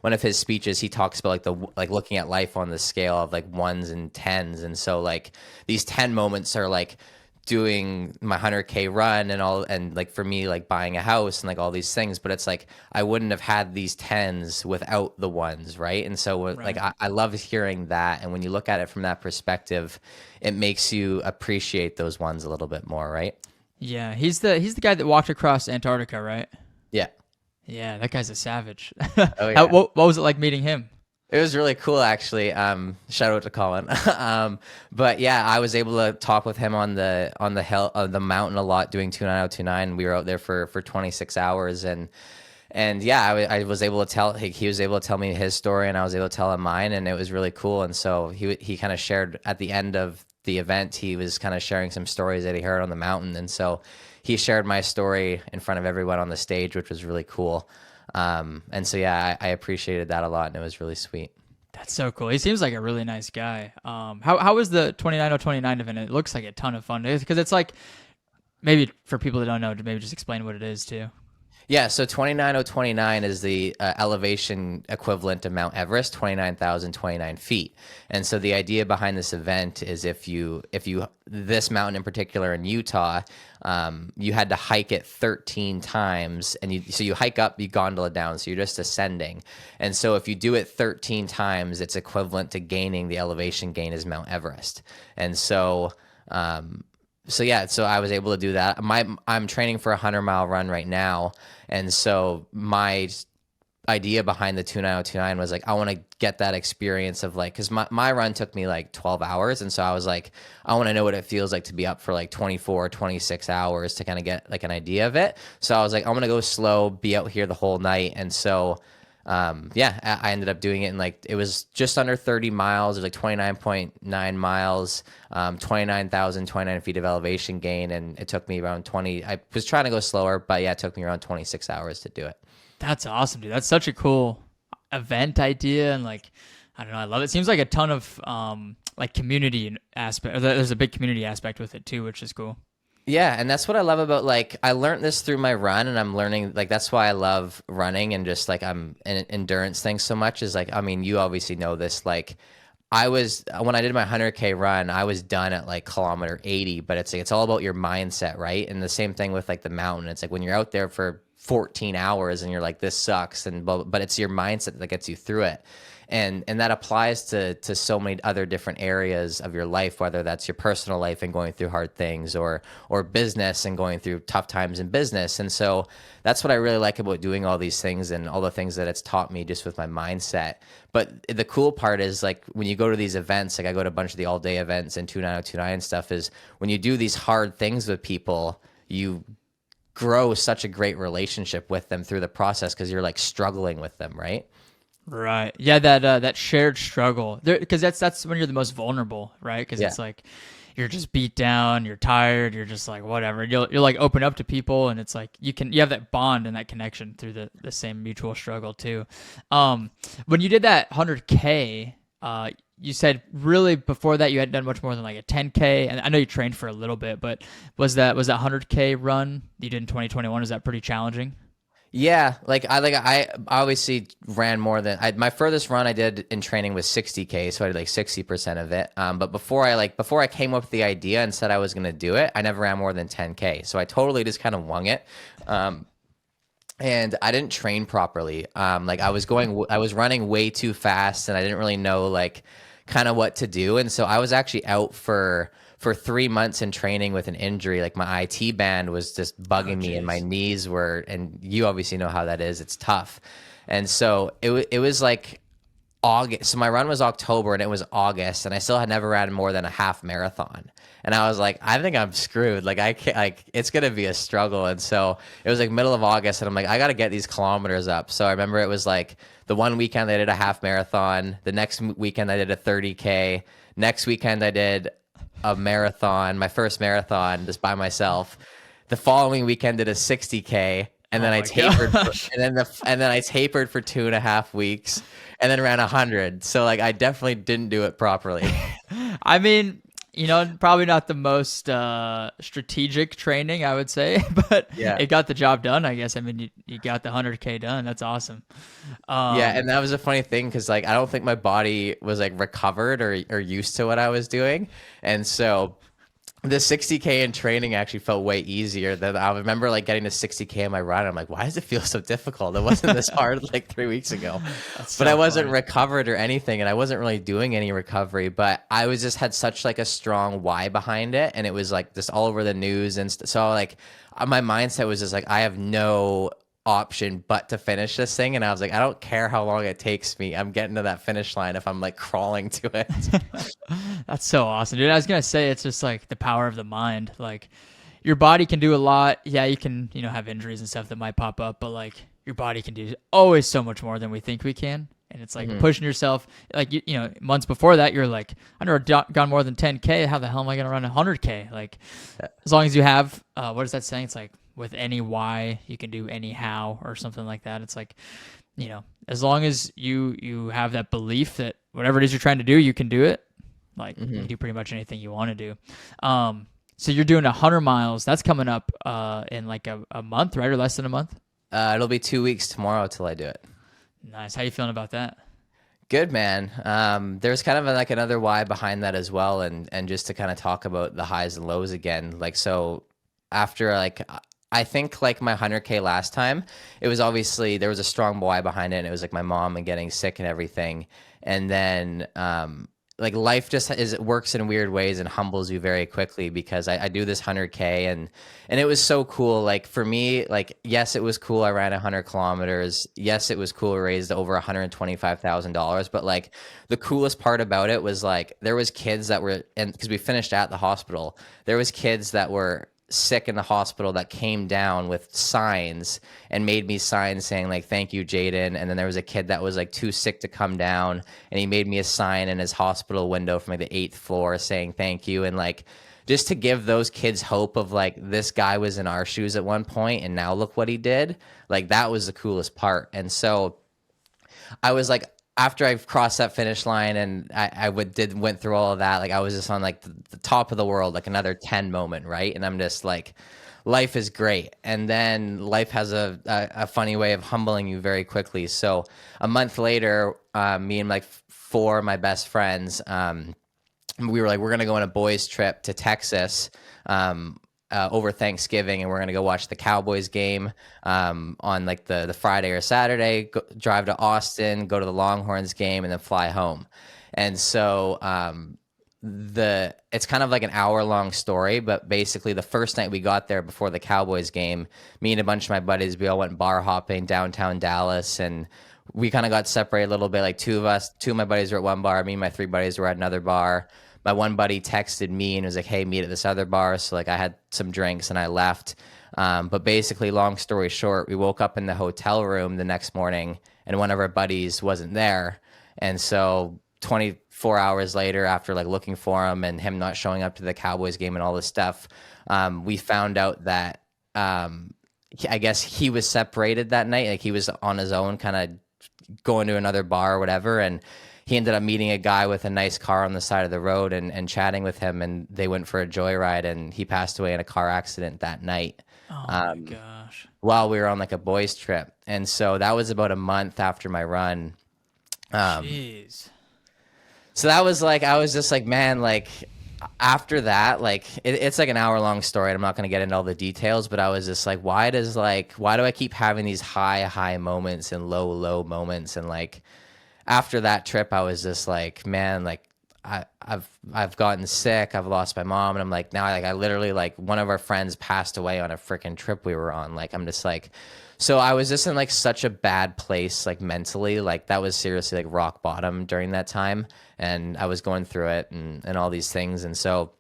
one of his speeches, he talks about like looking at life on the scale of like ones and tens. And so like these 10 moments are like doing my 100K run and all, and like for me, like buying a house and like all these things, but it's like I wouldn't have had these tens without the ones, right? And so like Right. I love hearing that, and when you look at it from that perspective, it makes you appreciate those ones a little bit more, right? Yeah, he's the guy that walked across Antarctica, right? Yeah. Yeah, that guy's a savage. Oh How, yeah. what was it like meeting him? It was really cool, actually. Shout out to Colin. But yeah, I was able to talk with him on the hill, the mountain a lot, doing 29029. We were out there for 26 hours, and yeah, I was able to tell. He was able to tell me his story, and I was able to tell him mine, and it was really cool. And so he kind of shared at the end of the event. He was kind of sharing some stories that he heard on the mountain, and so he shared my story in front of everyone on the stage, which was really cool. And so yeah, I appreciated that a lot, and it was really sweet. That's so cool. He seems like a really nice guy. How was the 29029 event? It looks like a ton of fun because it's like, maybe for people that don't know, to maybe just explain what it is too. Yeah, so 29029 is the elevation equivalent to Mount Everest, 29,029 feet. And so the idea behind this event is if you this mountain in particular in Utah, you had to hike it 13 times, and you hike up, you gondola down, so you're just ascending. And so if you do it 13 times, it's equivalent to gaining the elevation gain as Mount Everest. And so so yeah, so I was able to do that. I'm training for a 100-mile run right now, and so my idea behind the 29029 was like I want to get that experience of like, because my run took me like 12 hours, and so I was like I want to know what it feels like to be up for like 24 26 hours to kind of get like an idea of it. So I was like I'm gonna go slow, be out here the whole night. And so yeah, I ended up doing it in like, it was just under 30 miles. It was like 29.9 miles, 29,029 feet of elevation gain. And it took me around 20. I was trying to go slower, but yeah, it took me around 26 hours to do it. That's awesome, dude. That's such a cool event idea, and like, I don't know, I love it. Seems like a ton of like community aspect. Or there's a big community aspect with it too, which is cool. Yeah, and that's what I love about, like, I learned this through my run, and I'm learning, like, that's why I love running and just like I'm an endurance thing so much, is like, I mean, you obviously know this, like when I did my 100K run, I was done at like kilometer 80, but it's like it's all about your mindset, right? And the same thing with like the mountain. It's like when you're out there for 14 hours and you're like, this sucks, and but it's your mindset that gets you through it. And that applies to so many other different areas of your life, whether that's your personal life and going through hard things, or business and going through tough times in business. And so that's what I really like about doing all these things, and all the things that it's taught me just with my mindset. But the cool part is, like, when you go to these events, like I go to a bunch of the all day events and 29029 stuff, is when you do these hard things with people, you grow such a great relationship with them through the process, because you're like struggling with them, right? Right. Yeah, that shared struggle. Because that's when you're the most vulnerable, right? Because Yeah. it's like you're just beat down, you're tired, you're just like whatever. You'll like open up to people, and it's like you have that bond and that connection through the same mutual struggle too. When you did that 100K, you said really before that you hadn't done much more than like a 10K, and I know you trained for a little bit, but was that 100K run you did in 2021? Is that pretty challenging? Yeah, I obviously ran more than my furthest run I did in training was 60K, so I did like 60% of it. But before I came up with the idea and said I was gonna do it, I never ran more than 10K. So I totally just kind of wung it. And I didn't train properly. Like I was running way too fast, and I didn't really know like kind of what to do. And so I was actually out for 3 months in training with an injury. Like my IT band was just Oh, bugging me, and my jeez. knees were, and you obviously know how that is. It's tough. And so it was like August. So my run was October and it was August, and I still had never ran more than a half marathon. And I was like, I think I'm screwed. Like I can't, like it's gonna be a struggle. And so it was like middle of August, and I'm like, I gotta get these kilometers up. So I remember it was like the one weekend I did a half marathon. The next weekend I did a 30K. Next weekend I did a marathon, my first marathon, just by myself. The following weekend did a 60K. And then I tapered, and then I tapered for 2.5 weeks, and then ran 100. So like I definitely didn't do it properly. I mean, probably not the most strategic training, I would say, but Yeah. it got the job done, I guess. I mean, you got the 100K done. That's awesome. Yeah, and that was a funny thing because like I don't think my body was like recovered or used to what I was doing, and so the 60K in training actually felt way easier than I remember like getting to 60K in my run. I'm like, why does it feel so difficult? It wasn't this hard like 3 weeks ago, but I wasn't recovered or anything. And I wasn't really doing any recovery, but I was just had such like a strong why behind it. And it was like just all over the news. And so like my mindset was just like, I have no option but to finish this thing. And I was like, I don't care how long it takes me. I'm getting to that finish line if I'm like crawling to it. That's so awesome, dude. I was gonna say it's just like the power of the mind. Like your body can do a lot. Yeah, you can, have injuries and stuff that might pop up, but like your body can do always so much more than we think we can. And it's like pushing yourself. Like months before that, you're like, I never gone more than 10K. How the hell am I gonna run 100K? Like, as long as you have, what is that saying? It's like with any why, you can do any how or something like that. It's like, as long as you have that belief that whatever it is you're trying to do, you can do it. Like you can do pretty much anything you want to do. So you're doing 100 miles. That's coming up in like a month, right? Or less than a month? It'll be 2 weeks tomorrow till I do it. Nice. How you feeling about that? Good, man. There's kind of like another why behind that as well. And just to kind of talk about the highs and lows again. Like, so after like, I think like my 100K last time, it was obviously, there was a strong why behind it. And it was like my mom and getting sick and everything. And then, like life just works in weird ways and humbles you very quickly because I do this 100K and it was so cool. Like for me, like, yes, it was cool. I ran 100 kilometers. Yes, it was cool. I raised over $125,000. But like the coolest part about it was like, there was kids that were, and because we finished at the hospital, there was kids that were sick in the hospital that came down with signs and made me signs saying like, thank you, Jayden. And then there was a kid that was like too sick to come down and he made me a sign in his hospital window from like the 8th floor saying thank you. And like, just to give those kids hope of like, this guy was in our shoes at one point and now look what he did. Like that was the coolest part. And so I was like, after I crossed that finish line and I went through all of that, like I was just on like the top of the world, like another 10 moment, right? And I'm just like, life is great. And then life has a funny way of humbling you very quickly. So a month later, me and like 4 of my best friends, we were like, we're going to go on a boys trip to Texas over Thanksgiving, and we're going to go watch the Cowboys game on like the Friday or Saturday, drive to Austin, go to the Longhorns game, and then fly home. And so it's kind of like an hour-long story, but basically the first night we got there before the Cowboys game, me and a bunch of my buddies, we all went bar hopping downtown Dallas, and we kind of got separated a little bit. Like 2 of my buddies were at one bar, me and my 3 buddies were at another bar. My one buddy texted me and was like, hey, meet at this other bar. So like I had some drinks and I left. But basically, long story short, we woke up in the hotel room the next morning and one of our buddies wasn't there. And so 24 hours later, after like looking for him and him not showing up to the Cowboys game and all this stuff, we found out that I guess he was separated that night. Like he was on his own, kind of going to another bar or whatever. And he ended up meeting a guy with a nice car on the side of the road and chatting with him, and they went for a joyride, and he passed away in a car accident that night. Oh my gosh. While we were on like a boys trip. And so that was about a month after my run. Jeez. So that was like, I was just like, man, like after that, like it's like an hour-long story, and I'm not going to get into all the details, but I was just like, why do I keep having these high moments and low moments? And like, after that trip, I was just like, man, like I've gotten sick. I've lost my mom, and I'm like, now like I literally like one of our friends passed away on a freaking trip we were on. Like I'm just like, so I was just in like such a bad place, like mentally. Like that was seriously like rock bottom during that time, and I was going through it and all these things, and so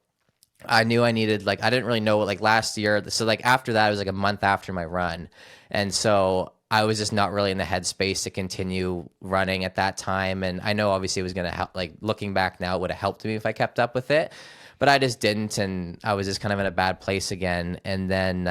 I knew I needed, like, I didn't really know what, like last year. So like after that, it was like a month after my run. And so I was just not really in the headspace to continue running at that time. And I know obviously it was going to help, like looking back now, it would have helped me if I kept up with it, but I just didn't. And I was just kind of in a bad place again. And then,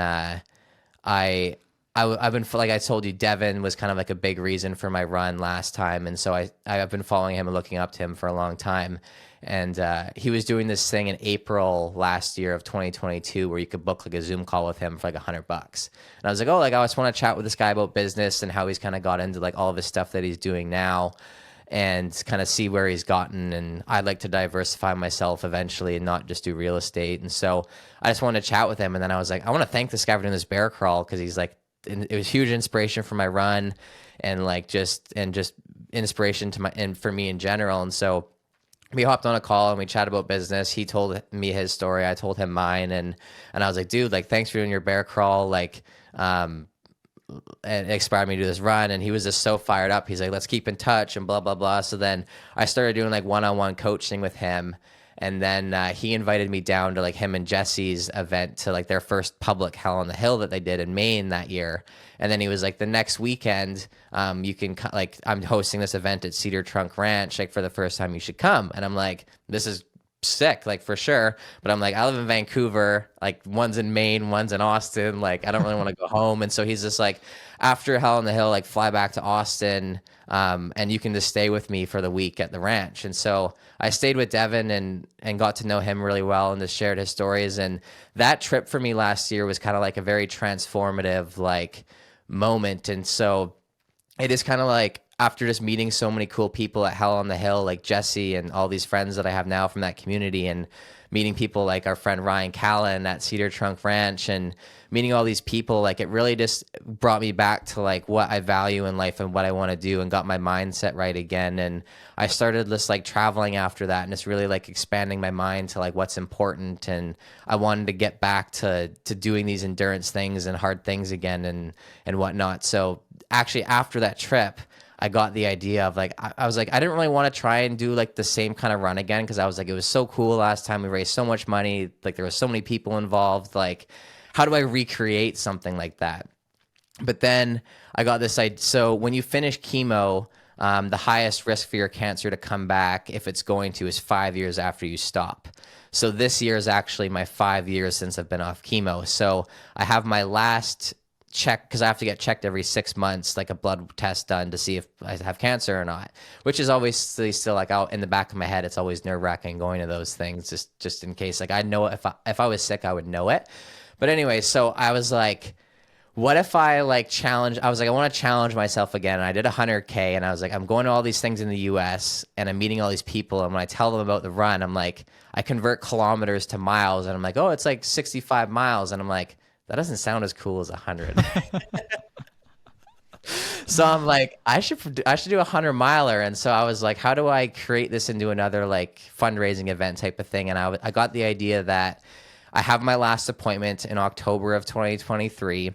I've been, like I told you, Devin was kind of like a big reason for my run last time. And so I've been following him and looking up to him for a long time. And he was doing this thing in April last year of 2022 where you could book like a Zoom call with him for like $100. And I was like, oh, like I just want to chat with this guy about business and how he's kind of got into like all of his stuff that he's doing now and kind of see where he's gotten. And I'd like to diversify myself eventually and not just do real estate. And so I just wanted to chat with him. And then I was like, I want to thank this guy for doing this bear crawl because he's like, it was huge inspiration for my run and like just inspiration to my, and for me in general. And so we hopped on a call and we chatted about business. He told me his story. I told him mine. And I was like, dude, like, thanks for doing your bear crawl. Like, and it inspired me to do this run. And he was just so fired up. He's like, let's keep in touch and blah, blah, blah. So then I started doing like one-on-one coaching with him. And then he invited me down to like him and Jesse's event to like their first public Hell on the Hill that they did in Maine that year. And then he was like, the next weekend, you can like, I'm hosting this event at Cedar Trunk Ranch, like for the first time, you should come. And I'm like, this is sick, like for sure. But I'm like, I live in Vancouver, like one's in Maine, one's in Austin. Like, I don't really want to go home. And so he's just like, after Hell on the Hill, like fly back to Austin. And you can just stay with me for the week at the ranch. And so I stayed with Devin and got to know him really well and just shared his stories. And that trip for me last year was kind of like a very transformative like moment. And so it is kind of like after just meeting so many cool people at Hell on the Hill, like Jesse and all these friends that I have now from that community, and meeting people like our friend Ryan Callan at Cedar Trunk Ranch, and meeting all these people, like it really just brought me back to like what I value in life and what I want to do, and got my mindset right again. And I started just like traveling after that and just really like expanding my mind to like what's important. And I wanted to get back to doing these endurance things and hard things again and whatnot. So actually after that trip, I got the idea of like, I was like, I didn't really want to try and do like the same kind of run again. Cause I was like, it was so cool last time, we raised so much money. Like there was so many people involved. Like, how do I recreate something like that? But then I got this idea. So when you finish chemo, the highest risk for your cancer to come back, if it's going to, is 5 years after you stop. So this year is actually my 5 years since I've been off chemo. So I have my last check, because I have to get checked every 6 months, like a blood test done to see if I have cancer or not, which is always still like out in the back of my head. It's always nerve-wracking going to those things just in case. Like I know if I was sick, I would know it. But anyway, so I was like, what if I like challenge? I was like, I want to challenge myself again. And I did 100K, and I was like, I'm going to all these things in the US and I'm meeting all these people. And when I tell them about the run, I'm like, I convert kilometers to miles, and I'm like, oh, it's like 65 miles. And I'm like, that doesn't sound as cool as 100. So I'm like, I should do a 100-miler. And so I was like, how do I create this into another like fundraising event type of thing? And I got the idea that I have my last appointment in October of 2023.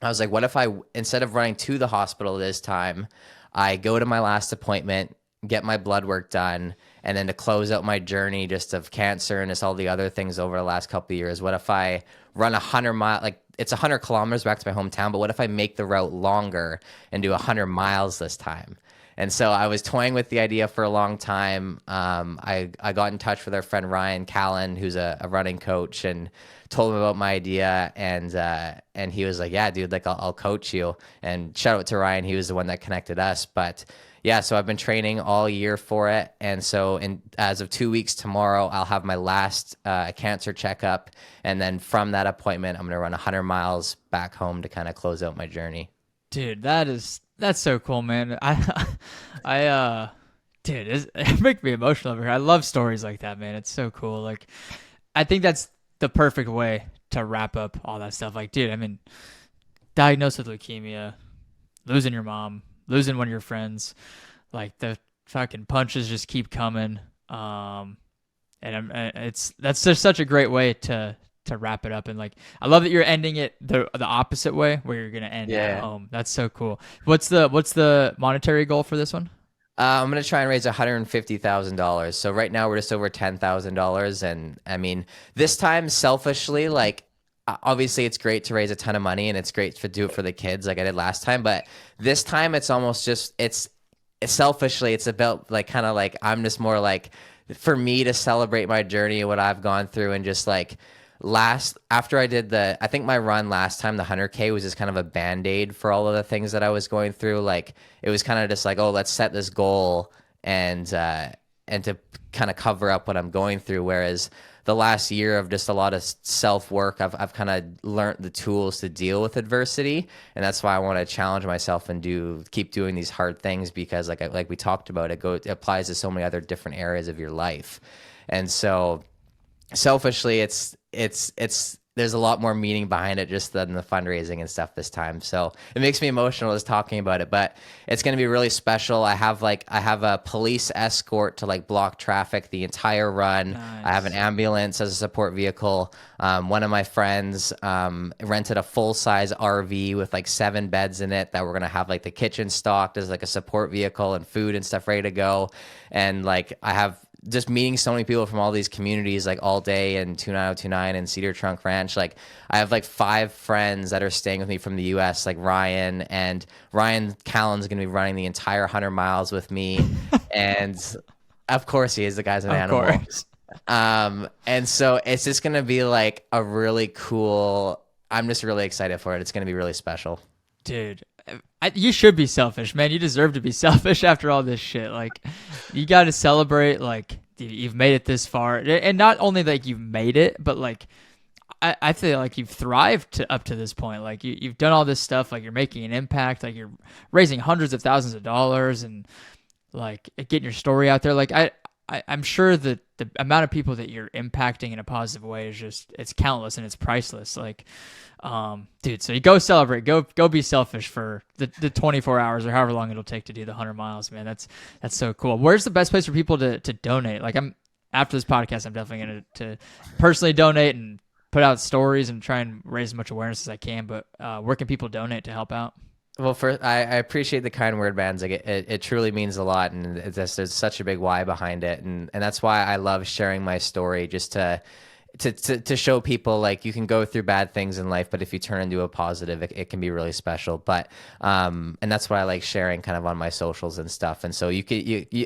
I was like, what if I, instead of running to the hospital this time, I go to my last appointment, get my blood work done, and then to close out my journey just of cancer and just all the other things over the last couple of years, what if I run 100-mile, like it's 100 kilometers back to my hometown, but what if I make the route longer and do 100 miles this time? And so I was toying with the idea for a long time. I got in touch with our friend Ryan Callan, who's a running coach, and told him about my idea. And he was like, yeah, dude, like I'll coach you. And shout out to Ryan. He was the one that connected us. But yeah, so I've been training all year for it. And so as of 2 weeks tomorrow, I'll have my last cancer checkup. And then from that appointment, I'm going to run 100 miles back home to kind of close out my journey. Dude, that's so cool, man. Dude, it makes me emotional over here. I love stories like that, man. It's so cool. Like, I think that's the perfect way to wrap up all that stuff. Like, dude, I mean, diagnosed with leukemia, losing your mom, losing one of your friends, like the fucking punches just keep coming. That's just such a great way to wrap it up. And like, I love that you're ending it the opposite way, where you're gonna end at home. That's so cool. What's the monetary goal for this one? I'm gonna try and raise $150,000. So right now we're just over $10,000, and I mean, this time selfishly, like obviously it's great to raise a ton of money, and it's great to do it for the kids, like I did last time. But this time it's almost just it's selfishly, it's about like kind of like I'm just more like for me to celebrate my journey and what I've gone through, and just like after I did I think my run last time, the 100K, was just kind of a band-aid for all of the things that I was going through. Like it was kind of just like, oh, let's set this goal and to kind of cover up what I'm going through. Whereas the last year of just a lot of self-work, I've kind of learned the tools to deal with adversity, and that's why I want to challenge myself and keep doing these hard things, because like we talked about, it applies to so many other different areas of your life. And so selfishly, it's there's a lot more meaning behind it just than the fundraising and stuff this time. So it makes me emotional just talking about it, but it's going to be really special. I have a police escort to like block traffic the entire run. Nice. I have an ambulance as a support vehicle. One of my friends rented a full-size RV with like 7 beds in it that we're going to have like the kitchen stocked as like a support vehicle, and food and stuff ready to go. And like I have just meeting so many people from all these communities, like All Day and 29029 and Cedar Trunk Ranch. Like I have like 5 friends that are staying with me from the US, like Ryan Callen's going to be running the entire 100 miles with me. And of course he is, the guy's an animal. And so it's just going to be like a really cool, I'm just really excited for it. It's going to be really special. Dude, you should be selfish, man. You deserve to be selfish after all this shit. Like, you got to celebrate, like, you've made it this far. And not only, like, you've made it, but, like, I feel like you've thrived up to this point. Like, you've done all this stuff. Like, you're making an impact. Like, you're raising hundreds of thousands of dollars and, like, getting your story out there. Like, I'm sure that the amount of people that you're impacting in a positive way is just, it's countless and it's priceless. Like, dude, so you go celebrate, go be selfish for the 24 hours or however long it'll take to do the 100 miles, man. That's so cool. Where's the best place for people to donate? Like, after this podcast, I'm definitely going to personally donate and put out stories and try and raise as much awareness as I can. But where can people donate to help out? Well, first, I appreciate the kind word, man. Like it truly means a lot, and there's such a big why behind it, and that's why I love sharing my story, just to show people like you can go through bad things in life, but if you turn into a positive, it can be really special. But and that's why I like sharing kind of on my socials and stuff. And so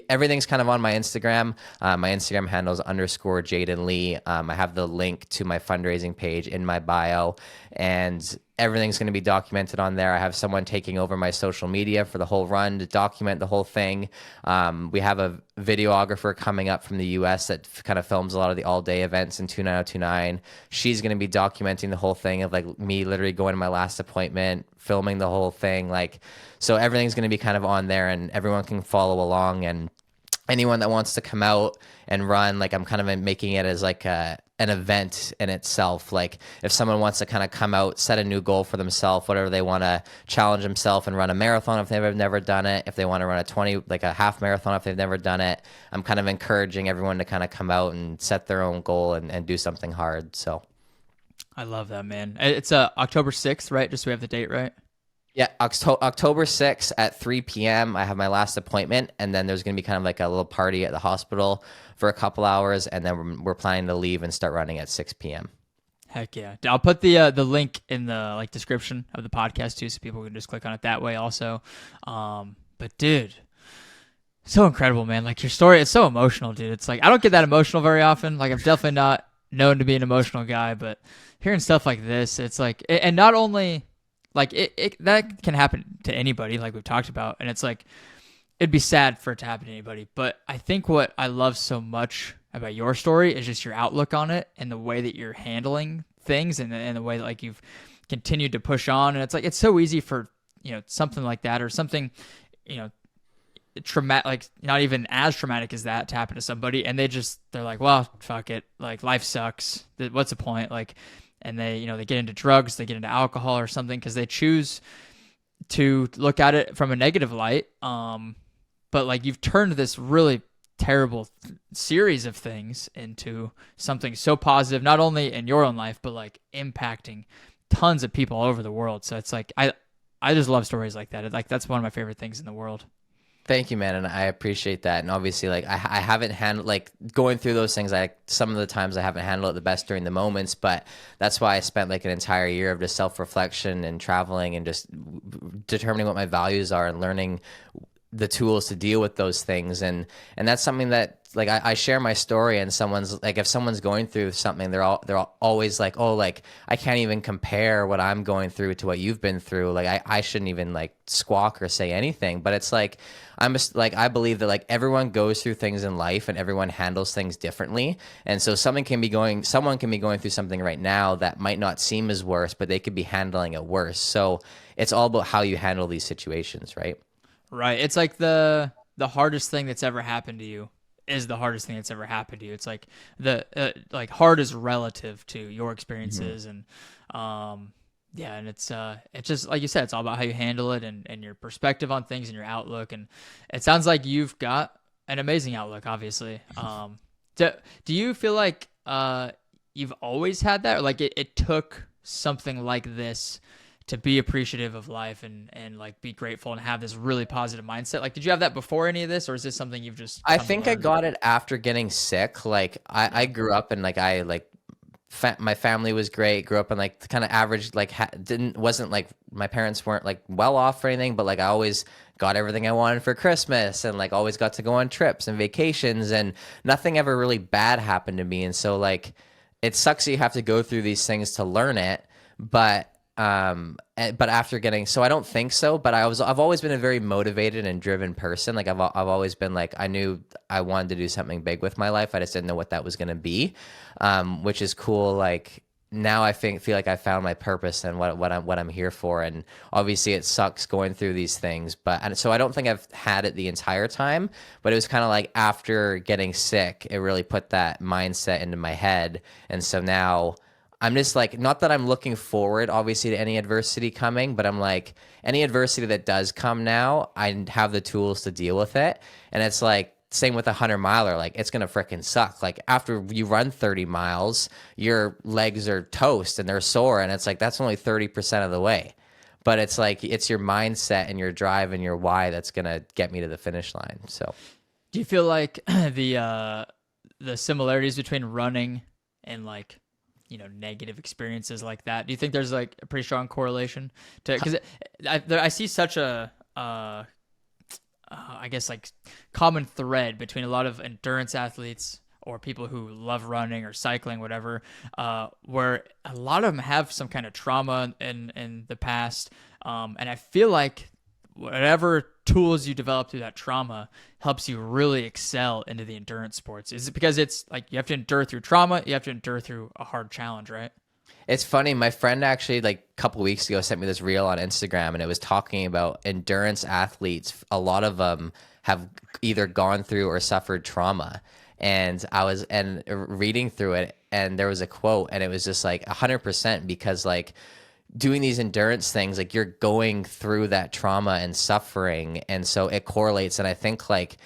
everything's kind of on my Instagram. My Instagram handle is _Jayden Lee. I have the link to my fundraising page in my bio, and everything's going to be documented on there. I have someone taking over my social media for the whole run to document the whole thing. We have a videographer coming up from the US that kind of films a lot of the all-day events in 29029. She's going to be documenting the whole thing of like me literally going to my last appointment, filming the whole thing. Like, so everything's going to be kind of on there, and everyone can follow along. And anyone that wants to come out and run, like I'm kind of making it as like an event in itself. Like if someone wants to kind of come out, set a new goal for themselves, whatever they want to challenge themselves and run a marathon if they've never done it, if they want to run a half marathon if they've never done it, I'm kind of encouraging everyone to kind of come out and set their own goal and do something hard. So I love that, man. It's October 6th, right? Just so we have the date right. Yeah, October 6th at 3 p.m. I have my last appointment, and then there's going to be kind of like a little party at the hospital for a couple hours, and then we're planning to leave and start running at 6 p.m. Heck yeah. I'll put the link in the like description of the podcast too, so people can just click on it that way also. But dude, so incredible, man. Like your story, it's so emotional, dude. It's like I don't get that emotional very often. Like I'm definitely not known to be an emotional guy, but hearing stuff like this, it's like, and not only like it that can happen to anybody, like we've talked about, and it's like it'd be sad for it to happen to anybody. But I think what I love so much about your story is just your outlook on it and the way that you're handling things, and the way that like you've continued to push on. And it's like it's so easy for something like that, or something traumatic, like not even as traumatic as that, to happen to somebody, and they're like, well, fuck it, like life sucks, what's the point, like. And they get into drugs, they get into alcohol or something because they choose to look at it from a negative light. But like you've turned this really terrible series of things into something so positive, not only in your own life, but like impacting tons of people all over the world. So it's like, I just love stories like that. Like that's one of my favorite things in the world. Thank you, man, and I appreciate that. And obviously, like I haven't handled like going through those things. Some of the times I haven't handled it the best during the moments, but that's why I spent like an entire year of just self-reflection and traveling and just determining what my values are and learning the tools to deal with those things. And that's something that like I share my story, and someone's like, if someone's going through something, they're always like, oh, like I can't even compare what I'm going through to what you've been through. Like I shouldn't even like squawk or say anything. But it's like I'm just like, I believe that like everyone goes through things in life and everyone handles things differently. And so someone can be going through something right now that might not seem as worse, but they could be handling it worse. So it's all about how you handle these situations, right? Right. It's like the hardest thing that's ever happened to you is the hardest thing that's ever happened to you. It's like the like hard is relative to your experiences, and yeah, and it's just like you said, it's all about how you handle it and your perspective on things and your outlook. And it sounds like you've got an amazing outlook, obviously. Do you feel like you've always had that, or like it took something like this to be appreciative of life and like be grateful and have this really positive mindset? Like, did you have that before any of this, or is this something you've just I come to think I learn? got it after getting sick. Like I grew up and like my family was great. Grew up in like kind of average, like wasn't like my parents weren't like well off or anything, but like I always got everything I wanted for Christmas and like always got to go on trips and vacations, and nothing ever really bad happened to me. And so like it sucks that you have to go through these things to learn it, but but after getting, so I don't think so, but I've always been a very motivated and driven person. Like I've always been like, I knew I wanted to do something big with my life. I just didn't know what that was going to be. Which is cool. Like now I feel like I found my purpose and what I'm here for. And obviously it sucks going through these things, and so I don't think I've had it the entire time, but it was kind of like after getting sick, it really put that mindset into my head. And so now I'm just like, not that I'm looking forward, obviously, to any adversity coming, but I'm like, any adversity that does come now, I have the tools to deal with it. And it's like, same with a 100-miler, like, it's going to freaking suck. Like, after you run 30 miles, your legs are toast and they're sore. And it's like, that's only 30% of the way. But it's like, it's your mindset and your drive and your why that's going to get me to the finish line. So, Do you feel like the similarities between running and like, negative experiences like that, do you think there's like a pretty strong correlation to, because I see such a I guess like common thread between a lot of endurance athletes or people who love running or cycling, whatever, where a lot of them have some kind of trauma in the past, and I feel like whatever tools you develop through that trauma helps you really excel into the endurance sports. Is it because it's like you have to endure through trauma, you have to endure through a hard challenge, right? it's funny. My friend actually, like a couple weeks ago, sent me this reel on Instagram, and it was talking about endurance athletes. A lot of them have either gone through or suffered trauma. And I was reading through it, and there was a quote, and it was just like 100%, because like doing these endurance things, like you're going through that trauma and suffering, and so it correlates. And I think like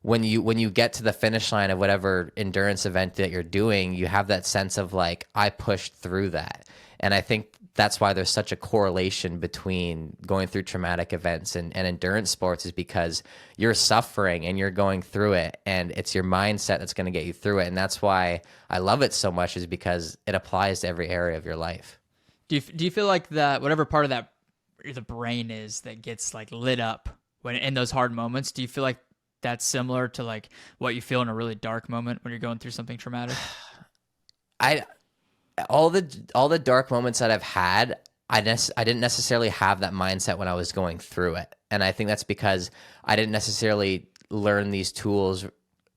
when you get to the finish line of whatever endurance event that you're doing, you have that sense of like, I pushed through that. And I think that's why there's such a correlation between going through traumatic events and endurance sports, is because you're suffering and you're going through it, and it's your mindset that's going to get you through it. And that's why I love it so much, is because it applies to every area of your life. Do you feel like that whatever part of that the brain is that gets like lit up when in those hard moments, do you feel like that's similar to like what you feel in a really dark moment when you're going through something traumatic? All the dark moments that I've had, I didn't necessarily have that mindset when I was going through it. And I think that's because I didn't necessarily learn these tools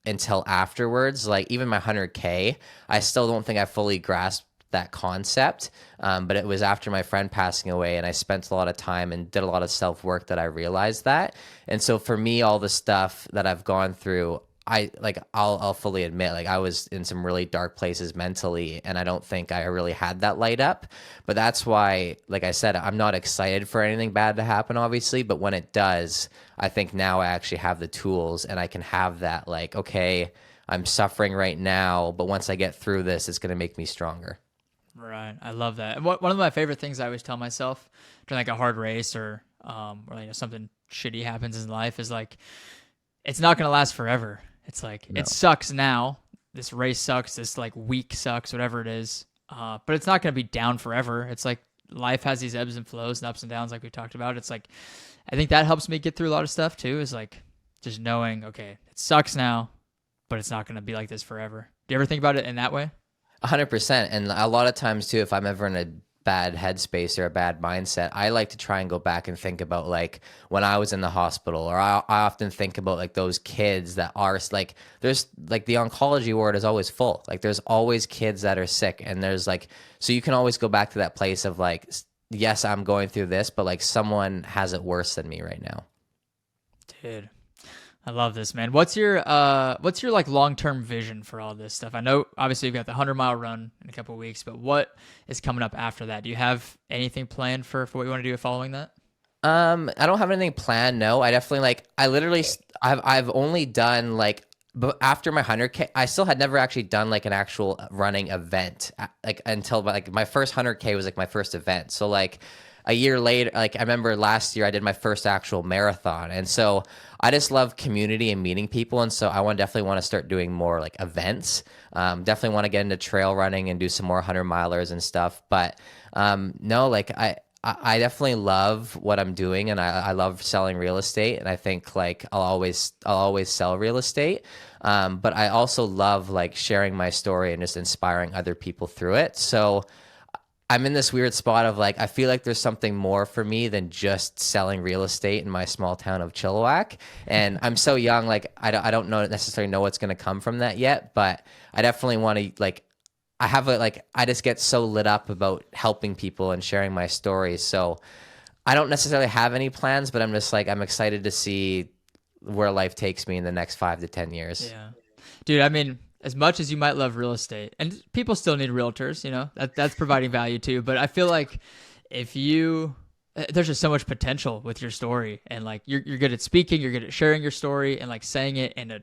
until afterwards. Like even my 100K, I still don't think I fully grasped that concept. But it was after my friend passing away, and I spent a lot of time and did a lot of self-work, that I realized that. And so for me, all the stuff that I've gone through, I'll fully admit, like, I was in some really dark places mentally, and I don't think I really had that light up. But that's why, like I said, I'm not excited for anything bad to happen, obviously. But when it does, I think now I actually have the tools, and I can have that, like, okay, I'm suffering right now, but once I get through this, it's going to make me stronger. Right. I love that. And one of my favorite things I always tell myself during like a hard race or something shitty happens in life is like, it's not going to last forever. It's like, No. it sucks now. This race sucks. This like week sucks, whatever it is. But it's not going to be down forever. It's like life has these ebbs and flows and ups and downs, like we talked about. It's like, I think that helps me get through a lot of stuff too, is like just knowing, okay, it sucks now, but it's not going to be like this forever. Do you ever think about it in that way? 100%. And a lot of times too, if I'm ever in a bad headspace or a bad mindset, I like to try and go back and think about like when I was in the hospital, or I often think about like those kids that are like, there's like the oncology ward is always full. Like there's always kids that are sick, and there's like, so you can always go back to that place of like, yes, I'm going through this, but like someone has it worse than me right now. Dude, I love this, man. What's your like long-term vision for all this stuff? I know obviously you've got the 100-mile run in a couple of weeks, but what is coming up after that? Do you have anything planned for what you want to do following that? I don't have anything planned. No, I definitely like, I literally, I've only done like, but after my 100K, I still had never actually done like an actual running event, like until like my first 100K was like my first event. So like a year later, like I remember last year I did my first actual marathon. And so I just love community and meeting people. And so definitely want to start doing more like events. Definitely want to get into trail running and do some more 100-milers and stuff. But no, like I definitely love what I'm doing, and I love selling real estate. And I think like I'll always sell real estate. But I also love like sharing my story and just inspiring other people through it. So I'm in this weird spot of like, I feel like there's something more for me than just selling real estate in my small town of Chilliwack. And I'm so young, like I don't necessarily know what's going to come from that yet, but I definitely want to like, I just get so lit up about helping people and sharing my stories. So I don't necessarily have any plans, but I'm just like, I'm excited to see where life takes me in the next 5 to 10 years. Yeah. Dude, I mean, as much as you might love real estate, and people still need realtors, that's providing value too. But I feel like there's just so much potential with your story, and like you're good at speaking, you're good at sharing your story and like saying it in a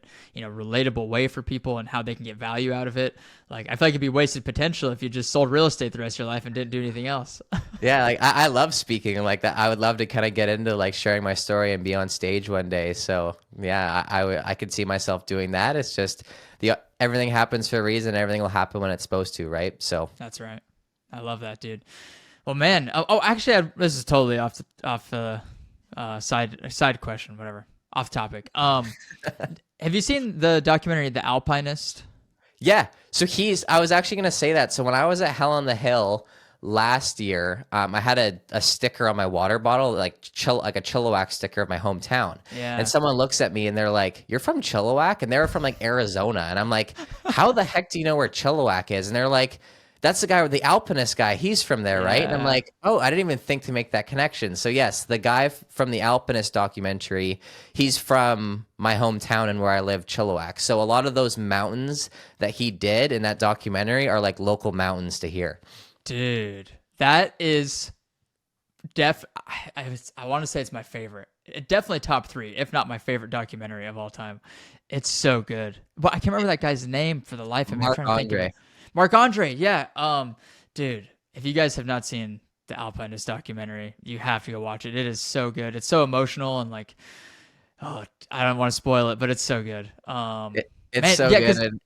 relatable way for people and how they can get value out of it. Like I feel like it'd be wasted potential if you just sold real estate the rest of your life and didn't do anything else. Yeah, like I love speaking and like that. I would love to kind of get into like sharing my story and be on stage one day. So yeah, I could see myself doing that. It's just everything happens for a reason. Everything will happen when it's supposed to, right? So that's right. I love that, dude. Well, man. Actually, this is totally off side question, whatever, off topic. Have you seen the documentary The Alpinist? Yeah. So I was actually going to say that. So when I was at Hell on the Hill last year, I had a sticker on my water bottle, like a Chilliwack sticker of my hometown. Yeah. And someone looks at me and they're like, "You're from Chilliwack?" And they're from like Arizona. And I'm like, "How the heck do you know where Chilliwack is?" And they're like, "That's the guy with the Alpinist guy. He's from there, right?" And I'm like, "Oh, I didn't even think to make that connection." So yes, the guy from the Alpinist documentary, he's from my hometown and where I live, Chilliwack. So a lot of those mountains that he did in that documentary are like local mountains to here. Dude, that is I want to say it's my favorite. Definitely top 3, if not my favorite documentary of all time. It's so good. But I can't remember that guy's name for the life of me. Mark Andre, yeah. Dude, if you guys have not seen the Alpinist documentary, you have to go watch it. It is so good. It's so emotional and like, I don't want to spoil it, but it's so good. It's so good.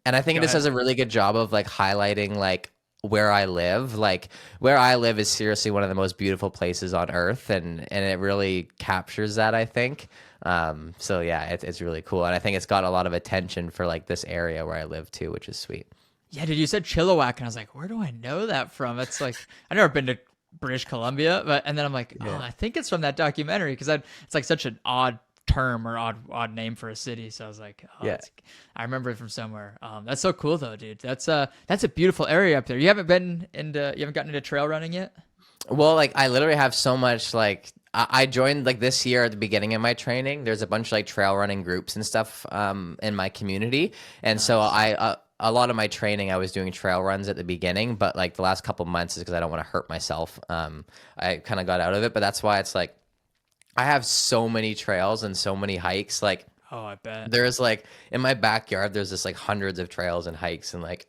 And I think it just does a really good job of like highlighting like where I live. Like where I live is seriously one of the most beautiful places on earth, and it really captures that, I think. So yeah, it's really cool, and I think it's got a lot of attention for like this area where I live too, which is sweet. Yeah, dude, you said Chilliwack, and I was like, where do I know that from? It's like I've never been to British Columbia, and then I'm like, I think it's from that documentary because it's like such an odd term or odd name for a city. So I was like, I remember it from somewhere. That's so cool though, dude. That's a beautiful area up there. You haven't gotten into trail running yet? Well, like I literally have so much like I joined like this year at the beginning of my training. There's a bunch of like trail running groups and stuff in my community, and so a lot of my training I was doing trail runs at the beginning, but like the last couple months is because I don't want to hurt myself. I kind of got out of it, but that's why it's like I have so many trails and so many hikes. Like, Oh, I bet. there's like in my backyard, there's just like hundreds of trails and hikes, and like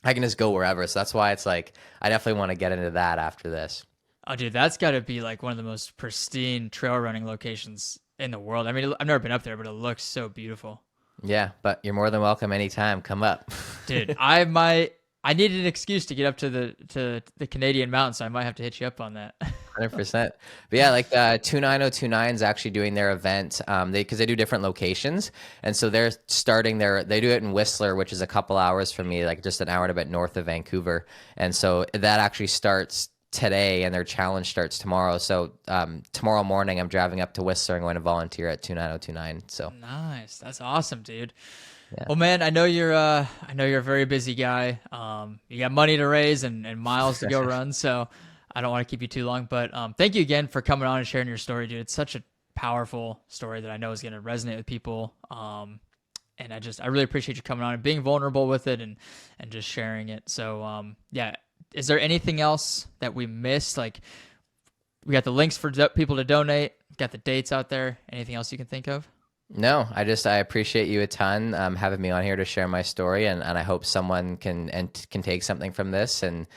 I can just go wherever. So that's why it's like I definitely want to get into that after this. Oh, dude, that's got to be like one of the most pristine trail running locations in the world. I mean, I've never been up there, but it looks so beautiful. Yeah, but you're more than welcome anytime. Come up. Dude, I needed an excuse to get up to the Canadian mountains, so I might have to hit you up on that. 100%. But yeah, like 29029 is actually doing their event because they do different locations. And so they're starting they do it in Whistler, which is a couple hours from me, like just an hour and a bit north of Vancouver. And so that actually starts today and their challenge starts tomorrow. So tomorrow morning I'm driving up to Whistler and going to volunteer at 29029. So Nice. That's awesome, dude. Yeah. Well, man, I know you're a very busy guy. You got money to raise and miles to go run, so I don't want to keep you too long. But thank you again for coming on and sharing your story, dude. It's such a powerful story that I know is going to resonate with people. And I really appreciate you coming on and being vulnerable with it and just sharing it. So yeah, is there anything else that we missed? Like, we got the links for people to donate, got the dates out there. Anything else you can think of? No, I appreciate you a ton having me on here to share my story, and I hope someone can take something from this, and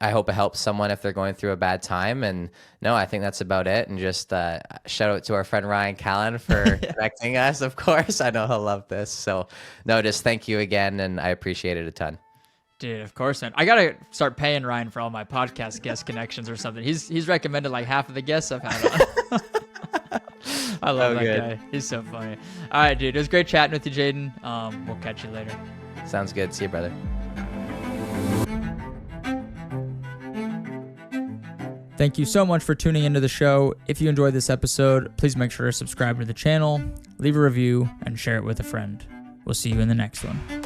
I hope it helps someone if they're going through a bad time. And no, I think that's about it. And just shout out to our friend Ryan Callan for connecting us. Of course, I know he'll love this. So no, just thank you again, and I appreciate it a ton. Dude, of course, man. I gotta start paying Ryan for all my podcast guest connections or something. He's recommended like half of the guests I've had on. I love that guy. He's so funny. All right, dude. It was great chatting with you, Jayden. We'll catch you later. Sounds good. See you, brother. Thank you so much for tuning into the show. If you enjoyed this episode, please make sure to subscribe to the channel, leave a review, and share it with a friend. We'll see you in the next one.